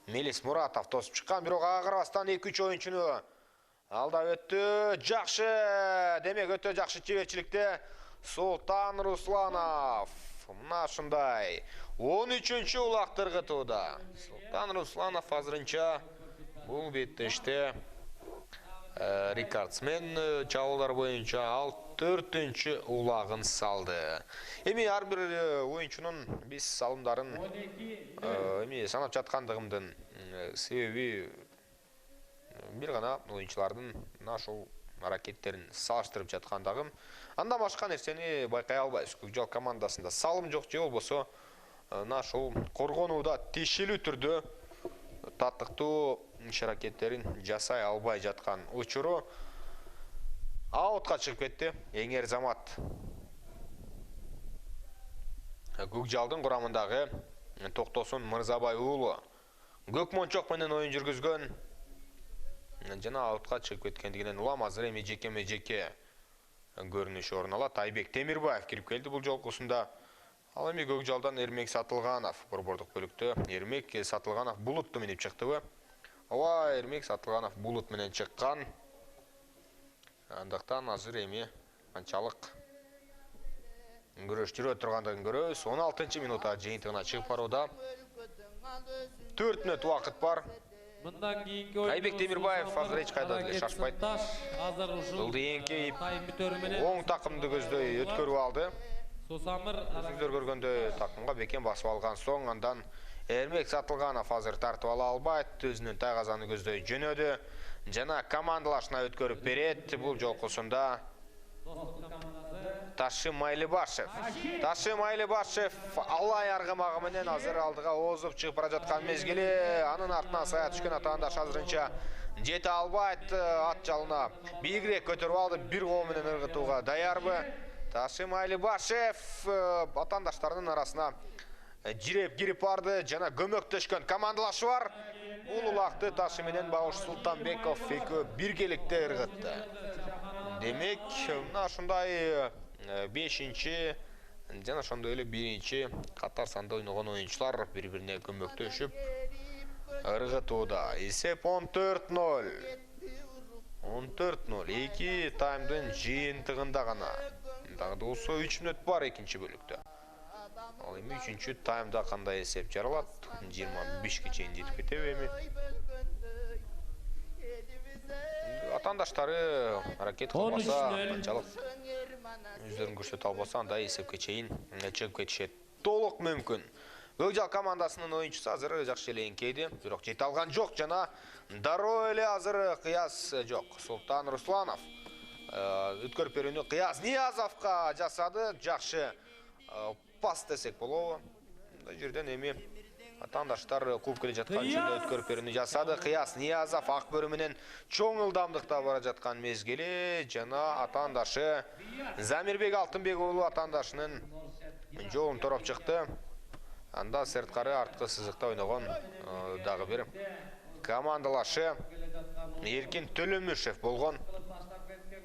Мелис Муратов тосуп чыккан, бирок ага карабастан 2-3 оюнчуну алдап өттү. Жакшы, демек өтө жакшы чеберчиликте Султан Русланов. Мына ушундай 13-чү улакты ыргытууда. Султан Русланов азырынча Бұл беттеште рекордсмен чабуулдар боюнча ал 4-чү улагын салды. Эми ар бир оюнчунун биз салымдарын эми санап жаткандыгымдын себеби бир гана оюнчулардын ушул аракеттерин салыштырып жаткандыгым. Андан башка нерсени байкай албайбыз. Көкжал командасында салым жок же болбосо ушул коргонууда тиешелүү түрдө таттыктуу иш-аракеттерин жасай албай жаткан учуру аутка чыгып кетти. Эңер Замат Көкжалдын курамындагы Токтосун Мырзабай уулу Көкмончок менен оюн жүргүзгөн жана аутка чыгып кеткендигинен улам азыр эми жеке көрүнүш орун алат. Айбек Темирбаев кирип келди бул жолкусунда. Ал эми Көкжалдан Эрмек Сатылганов борбордук бөлүктө. Эрмек Сатылганов Булутту минип чыктыбы? Ооба, Эрмек Сатылганов Булут менен чыккан. Андыктан азыр эми канчалык күрөш жүрө тургандыгын көрөбүз. 16-минутта жыйынтыгына чыгып барууда. 4 мүнөт убакыт бар. Мындан кийинки Айбек Темирбаев азыр эч кайда деле шашпайт. Азыр ушул Жылдыйынки тайм бүтөрү менен оң такымды көздөй өткөрүп алды. Сусамыр Өзүңүздөр көргөндөй такымга бекем басып алган соң андан Эрмек Сатылганов азыр тартып ала албайт. Өзүнүн тайгазаны көздөй жөнөдү. Жана командалашына өткөрүп берет. Бул жолкусунда Ташим Майлыбашев алай аргымагы менен азыр алдыга озуп чыгып бара жаткан мезгили. Анын артынан сая түшкөн атаандаш азырынча жете албайт. Ат жалына бийигирээк көтөрүп алды. Бир кол менен ыргытууга даярбы? Ташим Майлыбашев атаандаштарынын арасына жиреп кирип барды. Жана көмөктөшкөн командалашы бар. Бул улакты Ташим менен Бауш Султанбеков экөө биргеликте ыргытты. Демек, мына ушундай 5-чи жана ошондой эле 1-чи катар санда ойногон оюнчулар бири-бирине көмөктөшүп ыргытууда. Эсеп 14-0. 14-0. 2 таймдын жыйынтыгында гана. Дагы да болсо 3 мүнөт бар экинчи бөлүктө. Ал эми 3-чү таймда кандай эсеп жаралат? 25ге чейин жетип кетеби эми? Атаандаштары аракет кылбаса, канчалык өздөрүн көрсөтө албаса, анда эсепке чейин чыгып кетишет. Толук мүмкүн. Көкжал командасынын оюнчусу азыр жакшы эле эңкейди, бирок жете алган жок жана дароо эле азыр кыяс жок. Султан Русланов өткөрүп берүүнү Кыяз Ниязовго жасады. Жакшы пас десек болобу. Мындай жерден эми атаандаштар кууп келе жаткан жерде өткөрүп берүүнү жасады. Кыяз Ниязов ак бөрү менен чоң ылдамдыкта бара жаткан мезгили жана атаандашы Замирбек Алтынбек уулу атаандашынын жолун тороп чыкты. Анда сырткары арткы сызыкта ойногон дагы бир командалашы Эркин Төлөмүшев болгон.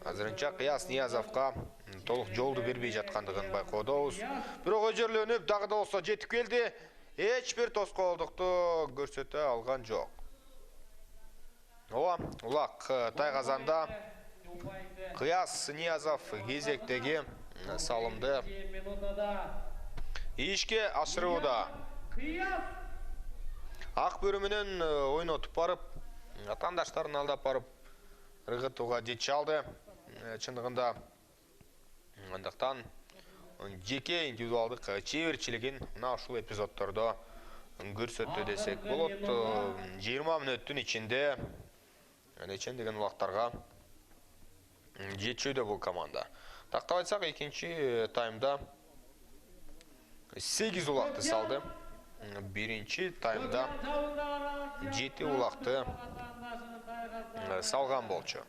Азырынча Кыяз Ниязовго толук жолду бербей жаткандыгын байкоодобуз. Бирок өжөрлөнүп дагы да болсо жетип келди. Эч бир тоскоолдукту көрсөтө алган жок. Ооба, улак тайгазанда Кыяз Ниязов кезектеги салымды ишке ашырууда. Ак бөрү менен ойнотуп барып, атаандаштарын алдап барып ыргытууга жете алды. Чындыгында андыктан жеке индивидуалдык чеберчилигин мына ушул эпизоддордо көрсөттү десек болот. 20 мүнөттүн ичинде нечен деген улактарга жетчүдө бул команда. Тактап айтсак, экинчи таймда 8 улакты салды. Биринчи таймда 7 улакты салган болчу.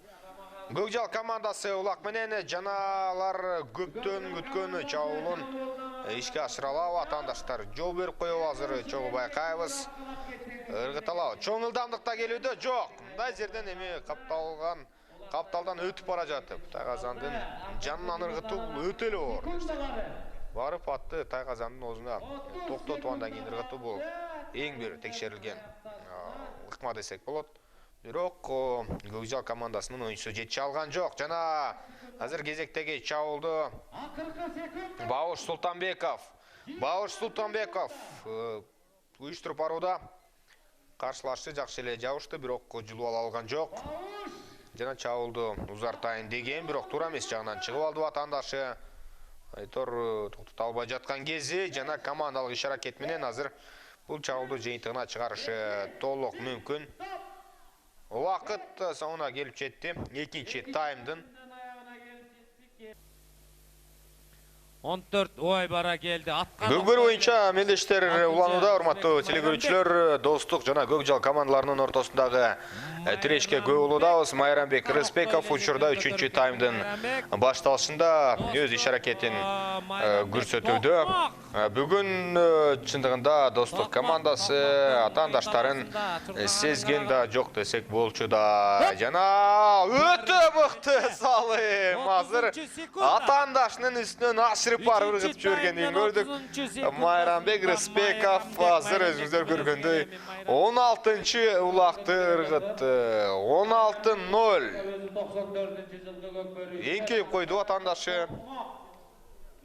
Көкжал командасы улак менен жаналар көптөн күткөн чабуулун ишке ашыра алабы? Атаандаштар жол берип коебу? Азыр чогуу байкайбыз. Ыргыталабы? Чоң ылдамдыкта келүүдө жок. Мындай жерден эми капталдан өтүп бара жатып, тайгазандын жанынан ыргытуу бул өтө эле оор. Барып атты тайгазандын оозуна токтотуп андан кийин ыргытуу бул эң бир текшерилген ыкма десек болот. Бирок Көкжал командасынын оюнчусу жетише алган жок. Жана азыр кезектеги чабуулду Бауш Султанбеков уюштуруп барууда. Каршылашы жакшы эле жабышты, бирок жылып ала алган жок. Жана чабуулду узартайын деген, бирок туура эмес жагынан чыгып алды ватандашы. Айтор токтото албай жаткан кези жана командалык иш-аракет менен азыр бул чабуулду жыйынтыгына чыгарышы толук мүмкүн. Убакыт соңуна келип жетти. Экинчи таймдын 14 ой бара келди. Бүгүн боюнча мелдештер уланууда, урматтуу телекөрүүчүлөр, Достук жана Көкжал командаларынын ортосундагы тирешке күбө болуудабыз. Майрамбек Рыспеков учурда 3-чү таймдын башталышында өз иш-аракетин көрсөтүүдө. Бүгүн чындыгында Достук командасы атаандаштарын сезген да жок десек болчу да. Жана өтө мыкты салым. Азыр атаандашынын үстүнөн ашырып барып ыргытып жибергендин көрдүк. Майрамбек Рыспеков азыр өзүңүздөр көргөндөй 16-чы улакты ыргытты. 16-0. Эңкейип койду атаандашы.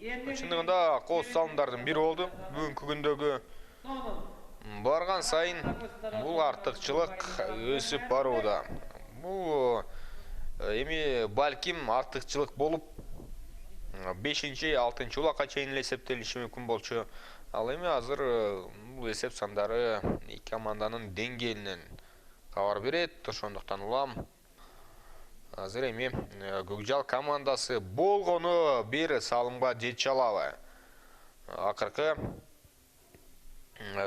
Чындыгында кол салымдардын бири болду. Бүгүнкү күндөгү барган сайын бул артыкчылык өсүп барууда. Бул эми балким артыкчылык болуп 5-6 улакка чейин эле эсептелиши мүмкүн болчу. Ал эми азыр бул эсеп сандары эки команданын деңгээлинен кабар берет. Ошондуктан улам азыр эми Көкжал командасы болгону бир салымга жете алабы. Акыркы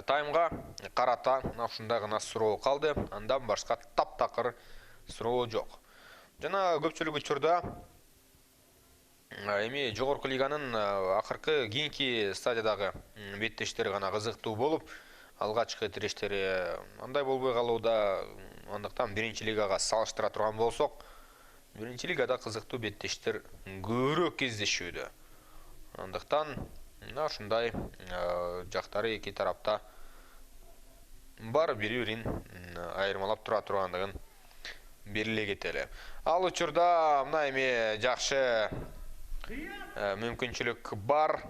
таймга карата ушундай гана суроо калды. Андан башка таптакыр суроо жок. Жана көпчүлүк учурда эми жогорку лиганын акыркы кийинки стадиядагы беттештери гана кызыктуу болуп, алгачкы тирештери андай болбой калууда. Андыктан биринчи лигага салыштыра турган болсок, биринчи лигада кызыктуу беттештер көбүрөөк кездешүүдө. Андыктан ушундай жактары эки тарапта бар бири-бирин айырмалап тура тургандыгын белгилей кетели. Ал учурда мына эми жакшы мүмкүнчүлүк бар.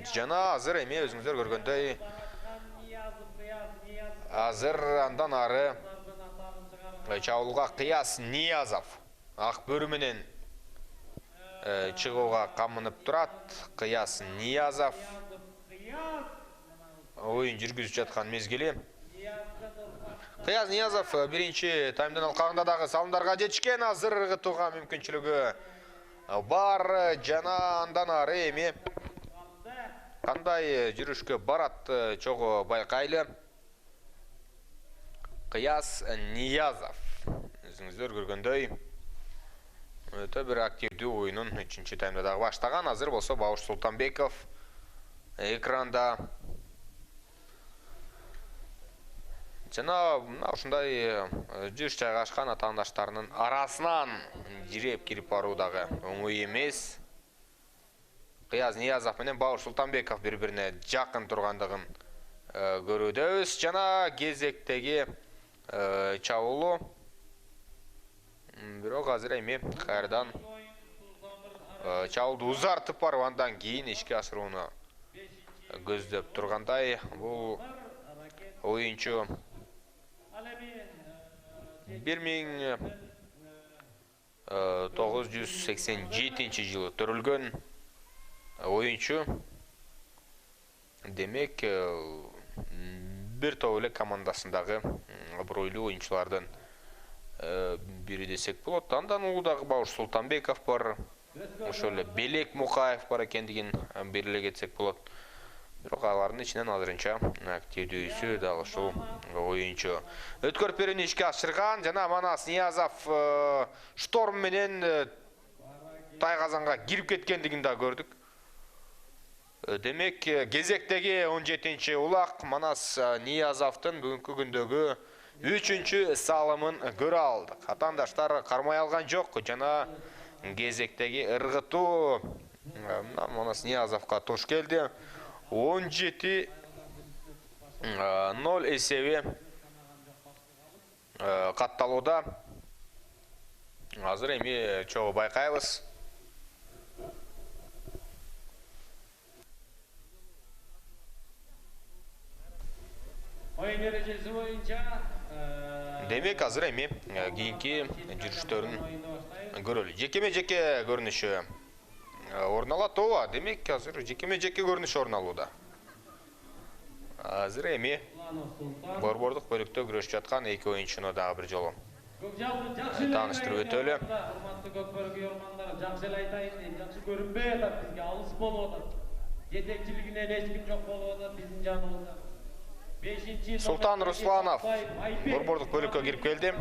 Жана азыр эми өзүңүздөр көргөндөй азыр андан ары чабуулга Кыяс Ниязов ак бөрү менен чыгууга камынып турат. Кыяс Ниязов оюн жүргүзүп жаткан мезгили. Кыяс Ниязов биринчи таймдын алкагында дагы салымдарга жетишкен. Азыр ыргытууга мүмкүнчүлүгү бар. Жана андан ары эми кандай жүрүшкө барат чогуу байкайлы. Кыяс Ниязов өзүңүздөр көргөндөй өтө бир активдүү оюнун 3-чү таймда дагы баштаган. Азыр болсо Бауш Султанбеков экранда. Жана ушундай жүз жайгашкан атаандаштарынын арасынан жиреп кирип баруу дагы оңой эмес. Кыяс Ниязов менен Бауш Султанбеков бири-бирине жакын тургандыгын көрүүдөбүз. Жана кезектеги чабуулу. Бирок азыр эми кайрадан чабуулду узартып барып андан кийин ишке ашырууну көздөп тургандай. Бул оюнчу 1987 жылы төрүлгөн оюнчу. Демек бир топ эле командасындагы абройлуу оюнчулардын бири десек болот. Андан улуудагы Бауш Султанбеков бар. Ошол эле Белек Мукаев бар экендигин белгилей кетсек болот. Бирок алардын ичинен азырынча активдүүсү дагы ушул оюнчу. Өткөр перини ишке ашырган. Жана Манас Ниязов шторм менен тайгазанга кирип кеткендигин да көрдүк. Демек кезектеги 17-чи улак Манас Ниязовдун бүгүнкү күндөгү 3-чү салымын көрө алдык. Атаандаштар кармай алган жок. Жана кезектеги ыргытуу Манас Ниязовго туш келди. 17-0 эсеби катталууда. Азыр эми чогуу байкайбыз. тәжірибесі бойынша Демек, азыр эми кийинки жүрүштөрүн көрөлү. Жекеме-жеке көрүнүшү орун алат ооба. Демек, азыр жекеме-жеке көрүнүш орун алууда. Азыр эми борбордук бөлүктө күрөшүп жаткан эки оюнчуну дагы бир жолу тааныштырып өтөлү. Урматтуу көкбөрү көрөрмандар, жакшы эле айтайын, жакшы көрүнбөй атат, бизге алыс болуп атат. Жетекчилигинен эч ким жок болуп атат биздин жаныбызда. 5-чи Султан Русланов борбордук бөлүккө кирип келди.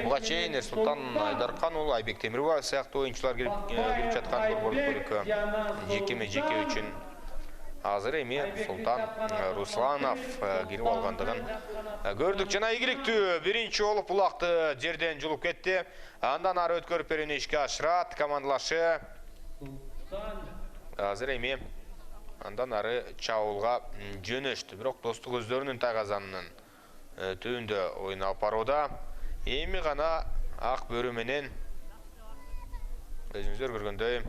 Буга чейин Султан Айдаркан уулу, Айбек Темирбаев сыяктуу оюнчулар кирип жаткан борбордук бөлүккө жекеме-жеке үчүн азыр эми Султан Русланов кирип алгандыгын көрдүк. Жана ийгиликтүү биринчи болуп улакты жерден жулуп кетти. Андан ары өткөрүп берүүнү ишке ашырат командалашы. Азыр эми андан ары чабуулга жөнөштү. Бирок достук өздөрүнүн тайгазанынын түбүндө оюн алып барууда. Эми гана ак бөрү менен өзүңүздөр көргөндөй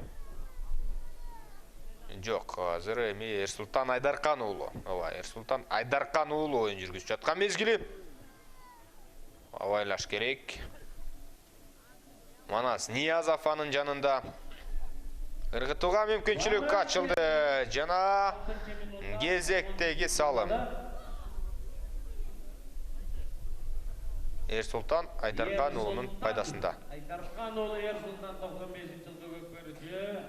жок, азыр эми Эрсултан Айдаркан уулу. Ооба, Эрсултан Айдаркан уулу оюн жүргүзүп жаткан мезгили. Абайлаш керек. Манас Ниязов анын жанында. Ыргытууга мүмкүнчүлүк ачылды. Жана кезектеги салым. Эрсултан Айдаркан уулунун пайдасында. Айдаркан уулу Эрсултан 95-жылдык көкбөрүчү.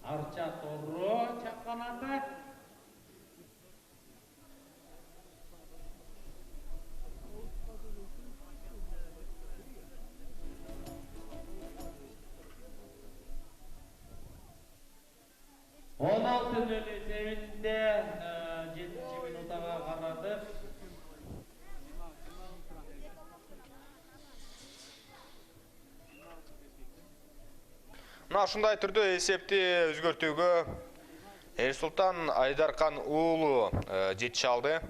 Арча тору чапканаты. Он алты есебинде 7-чи минутага карады. Ушундай түрдө эсепти өзгөртүүгө Эрсултан Айдаркан уулу жетише алды.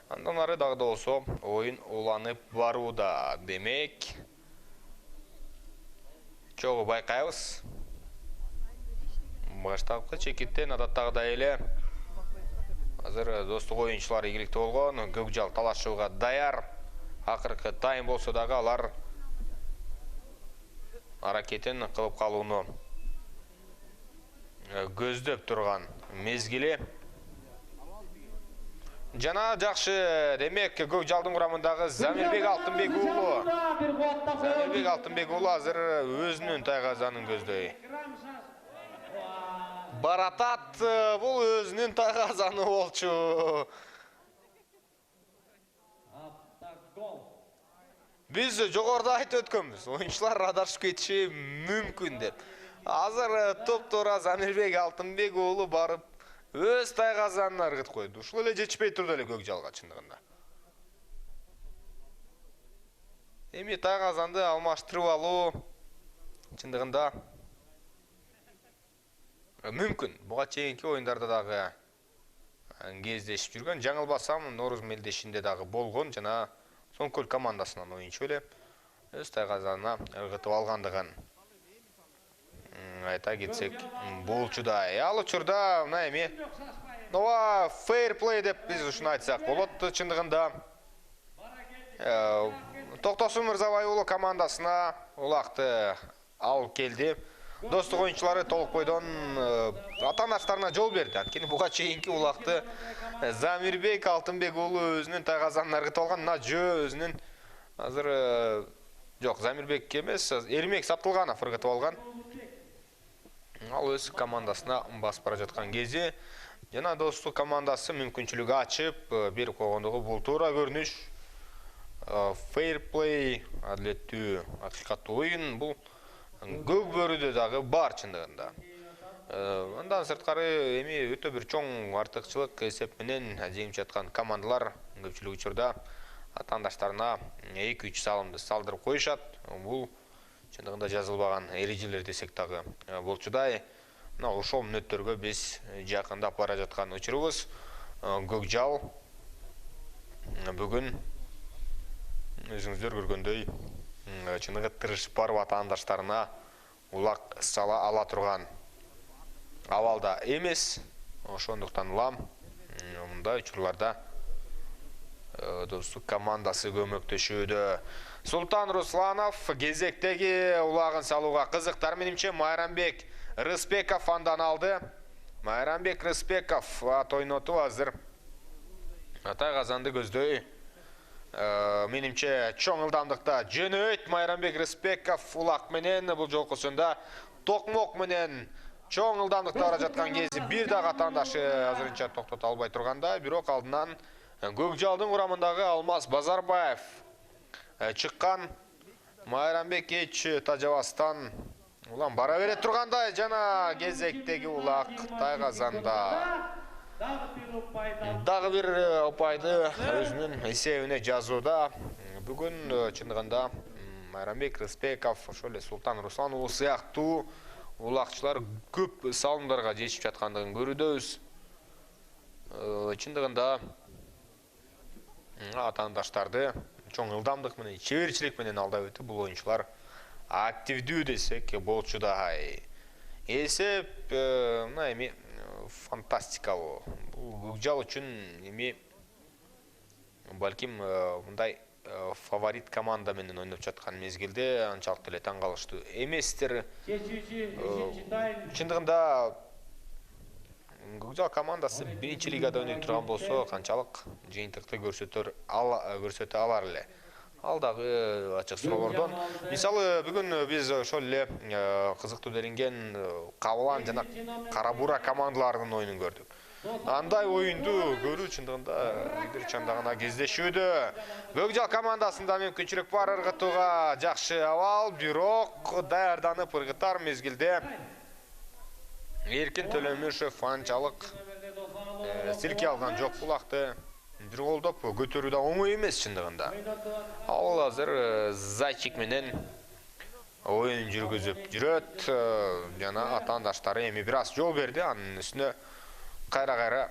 Андан ары дагы да болсо оюн уланып барууда. Демек, чогуу байкайбыз. Баштапкы чекиттен адаттагыдай эле азыр достук оюнчулар ийгиликтүү болгон. Көкжал талашууга даяр. Акыркы тайм болсо дагы алар аракетин кылып калууну көздөп турган мезгили. Жана жакшы, демек Көкжалдын курамындагы Замирбек Алтынбек уулу. Замирбек Алтынбек уулу азыр өзүнүн тайгазанын көздөй. Баратат, бул өзүнүн тайгазаны болчу. Биз жогоруда айтып өткөнбүз, оюнчулар адашып кетиши мүмкүн деп. Азыр топ-туура Замирбек Алтынбек уулу барып өз тайгазанын ыргытып койду. Ушул эле жетишпей турду эле Көкжалга чындыгында. Эми тайгазанды алмаштырып алуу чындыгында мүмкүн. Буга чейинки оюндарда дагы кездешип жүргөн. Жаңылбасам, Нооруз мелдешинде дагы болгон жана Соңкөл командасынан оюнчу эле өз тайгазанына ыргытып алгандыгын айта кетсек болчудай. Ал учурда мына эми фейр-плей деп биз ушуну айтсак болот чындыгында. Токтосун Мырзабай уулу командасына улакты алып келди. Достук оюнчулары толук бойдон атаандаштарына жол берди. Анткени буга чейинки улакты Замирбек Алтынбек уулу өзүнүн тайгазанын ыргытып алган. Мына жөө өзүнүн азыр жок, Замирбек эмес, Эрмек Саптылганов ыргытып алган. Ал өз командасына басып бара жаткан кези жана достук командасы мүмкүнчүлүк ачып берип койгондугу бул туура көрүнүш. Фейр-плей, адилеттүү, акыйкаттуу оюн бул Көкбөрүдө дагы бар чындыгында. Андан сырткары эми өтө бир чоң артыкчылык эсеп менен жеңип жаткан командалар көпчүлүк учурда атаандаштарына 2-3 салымды салдырып коюшат. Бул чындыгында жазылбаган эрежелер десек дагы болчудай. Мына ошол мүнөттөргө биз жакындап бара жаткан учурубуз. Көкжал бүгүн өзүңүздөр көргөндөй чыныгы тырышып барып атаандаштарына улак сала ала турган абалда эмес. Ошондуктан улам мындай учурларда достук командасы көмөктөшүүдө. Султан Русланов кезектеги улагын салууга кызыктар. Менимче Майрамбек Рыспеков андан алды. Майрамбек Рыспеков ат ойнотуп азыр Атай Казанды көздөй. Менимче чоң ылдамдыкта жөнөйт Майрамбек Рыспеков улак менен бул жолкусунда токмок менен чоң ылдамдыкта бара жаткан кези бир да катандашы азырынча токтото албай турганда, бирок алдынан Көкжалдын курамындагы Алмаз Базарбаев чыккан. Майрамбек эч тажабастан улам бара бере тургандай жана кезектеги улак Тайгазанда дагы бир упайды өзүнүн эсебине жазууда. Бүгүн чындыгында Майрамбек Рыспеков, ошол эле Султан Руслан уулу сыяктуу улакчылар көп салымдарга жетишип жаткандыгын көрүүдөбүз. Чындыгында атаандаштарды чоң ылдамдык менен, чеберчилик менен алдап өтүп, бул оюнчулар активдүү десек болчуда. Эсеп эми фантастикалуу. Бул Көкжал үчүн эми балким мындай фаворит команда менен ойноп жаткан мезгилде анчалык деле таң калыштуу эместер. Чындыгында Көкжал командасы биринчи лигада ойной турган болсо, канчалык жыйынтыкты көрсөтө алар эле. Ал дагы ачык суроолордон. Мисалы, бүгүн биз ошол эле кызыктуу делинген Кабылан жана Кара Бура командаларынын oyunун көрдүк. Андай оюнду көрүү чындыгында бир чандагына кездешүүдө. Көкжал командасында мүмкүнчүлүк бар ыргытууга жакшы абал, бирок даярданып ыргытар мезгилде Эркин Төлөмүшев анчалык силке алган жок булакты. Бир колдоп көтөрүү да оңой эмес чындыгында. Ал азыр Зайчик менен оюн жүргүзүп жүрөт. Жана атаандаштары эми бир аз жол берди. Анын үстүнө кайра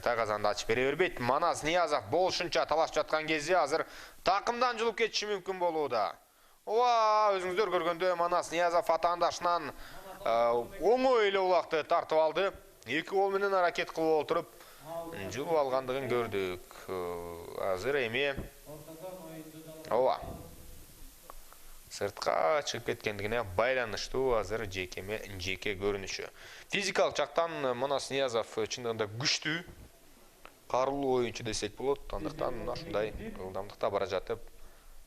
Тайгазанды ачып бере бербейт. Манас Ниязов болушунча талашып жаткан кезде азыр такымдан жылып кетиши мүмкүн болууда. Ооба, өзүңүздөр көргөндө Манас Ниязов атаандашынан оңой эле улакты тартып алды. Эки кол менен аракет кылып отуруп жылып алгандыгын көрдүк. Азыр эми ооба сыртка чыгып кеткендигине байланыштуу азыр жеке көрүнүшү. Физикалык жактан Манас Ниязов чындыгында күчтүү, карылуу оюнчу десек болот. Андыктан ушундай ылдамдыкта бара жатып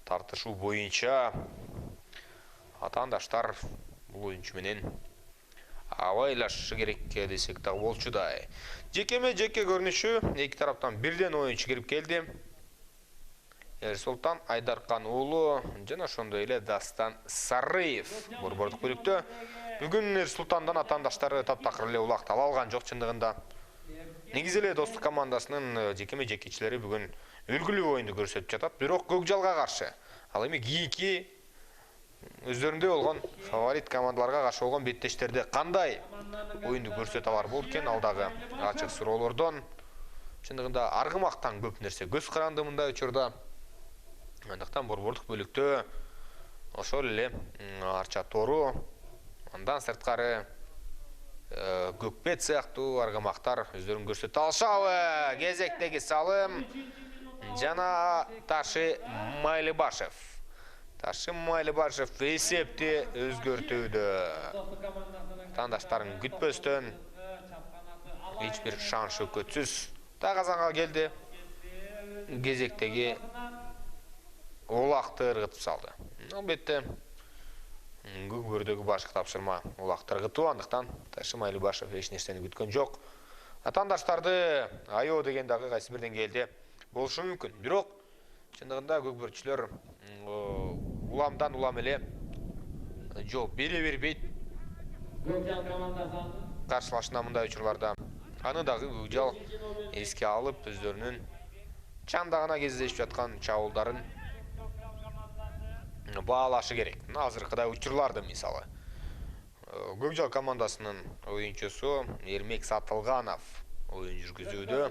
тартышуу боюнча атаандаштар бул оюнчу менен абайлашы керек десек да болчуда. Жеке көрүнүшү эки тараптан бирден оюнчу кирип келди. Султан Айдаркан уулу жана ошондой эле Дастан Сарыев борбордук бөлүктө. Бүгүн Султандан атаандаштары таптакыр эле улакты ала алган жок чындыгында. Негизи эле достук командасынын жекечилери бүгүн үлгүлүү оюнду көрсөтүп жатат, бирок Көкжалга каршы. Ал эми кийинки өздөрүндө болгон фаворит командаларга каршы болгон беттештерде кандай оюнду көрсөтө алар болот экен, ал дагы ачык суроолордон. Чындыгында аргымактан көп нерсе көз каранды мындай учурда. Андыктан борбордук бөлүктө ошол эле Арча Тору, андан сырткары Көкбет сыяктуу аргымактар өздөрүн көрсөтө алышабы. Кезектеги салым жана Ташы Майлыбашев. Ташы Майлыбашев эсепти өзгөртүүдө. Атаандаштарын күтпөстөн эч бир шанс көтсүз Тайгазанга келди. Кезектеги улакты ыргытып салды. Албетте Көкбөрдөгү башкы тапшырма улакты ыргытуу, андыктан Ташы Майлыбашев эч нерсени күткөн жок. Атаандаштарды аё деген дагы кайсы бир деңгээлде болушу мүмкүн. Бирок чындыгында көкбөрчүлөр уламдан улам эле жол бере бербейт. Каршылашына мындай учурларда аны дагы Көкжал эске алып, өздөрүнүн чандагына кездешип жаткан чабуулдарын баалашы керек. Азыркыдай учурларды мисалы Көкжал командасынын оюнчусу Эрмек Сатылганов оюн жүргүзүүдө.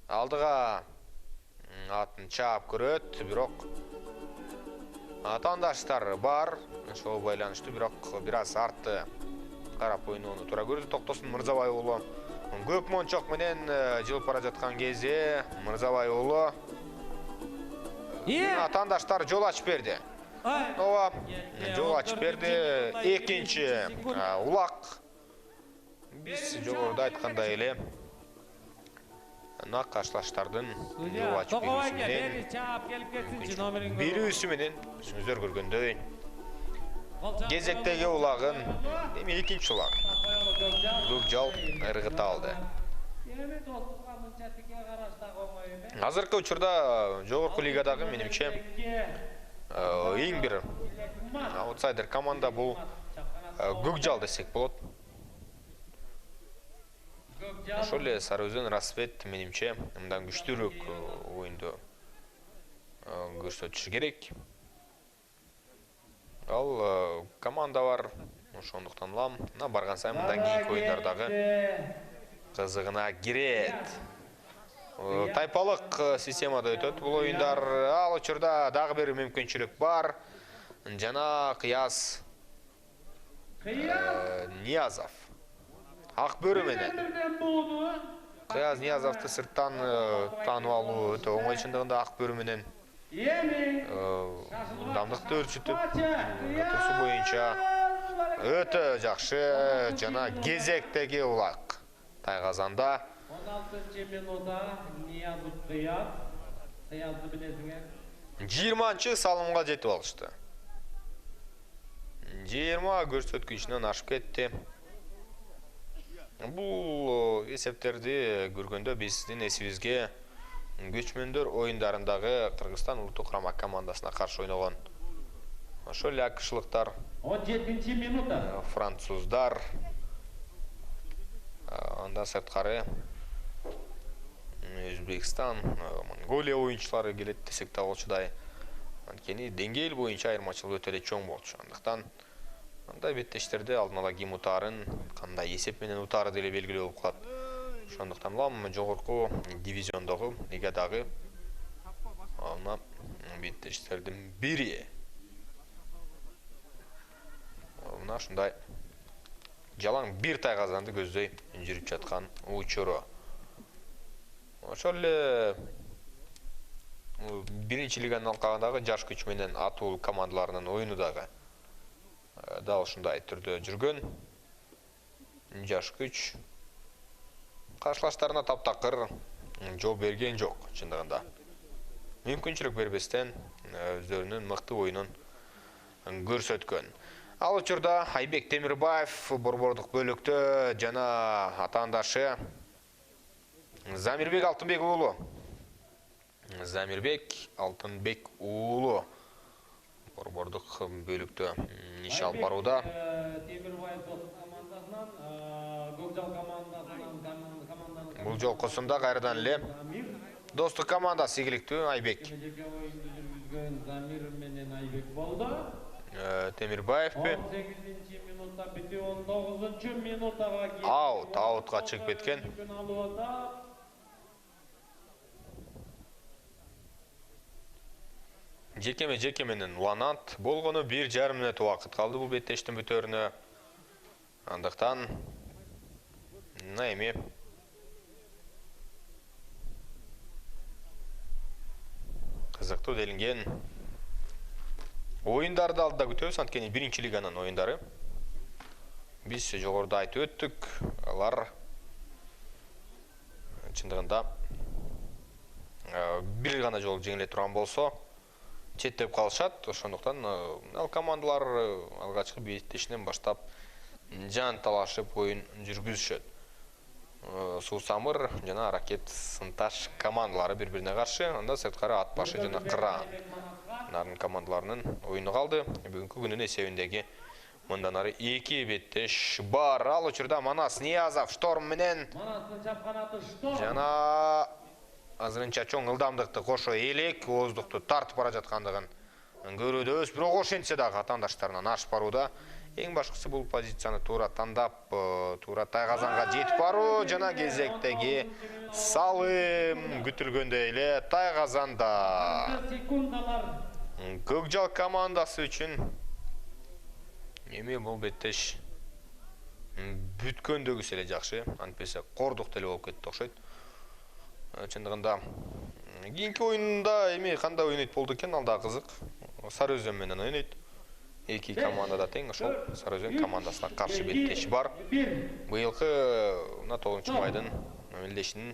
Алдыга атын чаап көрөт, бирок атаандаштар бар. Ошол байланыштуу бирок бир аз артты карап ойноону туура көрдү. Токтосун Мырзабай уулу Көк мончок менен жылып бара жаткан кезде Мырзабай уулу атаандаштар жол ачып берди. Ооба, жол ачып берди. Экинчи улак. Биз жогоруда айткандай эле каршылаштардын жол ачып берүүсү менен өзүңүздөр көргөндөй кезектеги улагын эми экинчи улак Көкжал ыргыта алды. Азыркы учурда жогорку лигадагы менимче эң бир аутсайдер команда бул Көкжал десек болот. Ошол эле Сары Өзөн Рассвет менимче мындан күчтүүрөөк оюнду көрсөтүшү керек. Ал команда бар, ошондуктан улам барган сайын мындан кийинки оюндардагы кызыгына кирет. Тайпалык системада өтөт бул оюндар. Ал учурда дагы бир мүмкүнчүлүк бар. Жана Кыяз Ниязов ак бөрү менен. Кыяз Ниязовду сырттан таанып алуу өтө оңой, чындыгында ак бөрү менен дамдыкты өрчүтүп өтөсү боюнча өтө жакшы. Жана кезектеги улак Тайгазанда 16-минутта Ниязов Кыязды билесиңер. 20-чы салымга жетип алышты. 20 көрсөткүчүнөн ашып кетти. Бул эсептерди көргөндө биздин эсибизге көчмөндөр оюндарындагы Кыргызстан улуттук курама командасына каршы ойногон ошол эле акышлыктар, 17-минутта француздар, андан сырткары Өзбекстан, Монголия оюнчулары келет десек да болчудай. Анткени деңгээл боюнча айырмачылык өтө эле чоң болчу. Андыктан андай беттештерде алдын ала ким утаарын, кандай эсеп менен утаары деле белгилүү болуп калат. Ошондуктан улам жогорку дивизиондогу лигадагы ана беттештердин бири. Мына ушундай жалаң бир Тайгазанды көздөй жүрүп жаткан учуру. Ошол эле биринчи лиганын алкагындагы жаш күч менен Атул командаларынын оюну дагы дал ушундай түрдө жүргөн. Жаш күч каршылаштарына таптакыр жол берген жок, чындыгында. Мүмкүнчүлүк бербестен өздөрүнүн мыкты оюнун көрсөткөн. Ал учурда Айбек Темирбаев борбордук бөлүктө жана атаандашы Замирбек Алтынбек уулу. Замирбек Алтынбек уулу борбордук бөлүктө иш алып барууда. Темирбаев командасынан Көкжал командасынан Бул жолкусунда кайрадан эле достук командасы ийгиликтүү Айбек Замир менен Айбек болду. Темирбаевпи 18-минутта бити, 19-минуттага аутка чыгып кеткен. Жеке менен уланат болгону 1,5 мүнөт убакыт калды бул беттештин бүтөрүнө. Андыктан эми кызыктуу делинген оюндарды алдыда күтөбүз. Анткени биринчи лиганын оюндары биз жогоруда айтып өттүк. Алар чындыгында бир гана жолу жеңиле турган болсо четтеп калышат. Ошондуктан ал командалар алгачкы беттешинен баштап жан талашып оюн жүргүзүшөт. Суусамыр жана Ракет Сынташ командалары бири-бирине каршы. Анда сырткары Ат башы жана Кыран командаларынын оюну калды. Бүгүнкү күнүн эсебиндеги мындан ары 2 беттеш бар. Ал учурда Манас Ниязов Шторм менен жана азырынча чоң ылдамдыкты кошо элек ооздукту тартып бара жаткандыгын көрүүдөбүз. Бирок ошентсе дагы атаандаштарынан ашып барууда. Эң башкысы бул позицияны туура тандап, туура Тайгазанга жетип баруу жана кезектеги салым күтүлгөндөй эле Тайгазанда. Көкжал командасы үчүн эми бул беттеш бүткөндөгүсү эле жакшы, антпесе кордук деле болуп кетти окшойт. Чындыгында кийинки оюнда эми кандай ойнойт болду экен, ал да кызык. Сары Өзөн менен ойнойт. Эки команда да тең, ошол Сары Өзөн командасына каршы беттеши бар. Быйылкы мына 9 майдын мелдешинин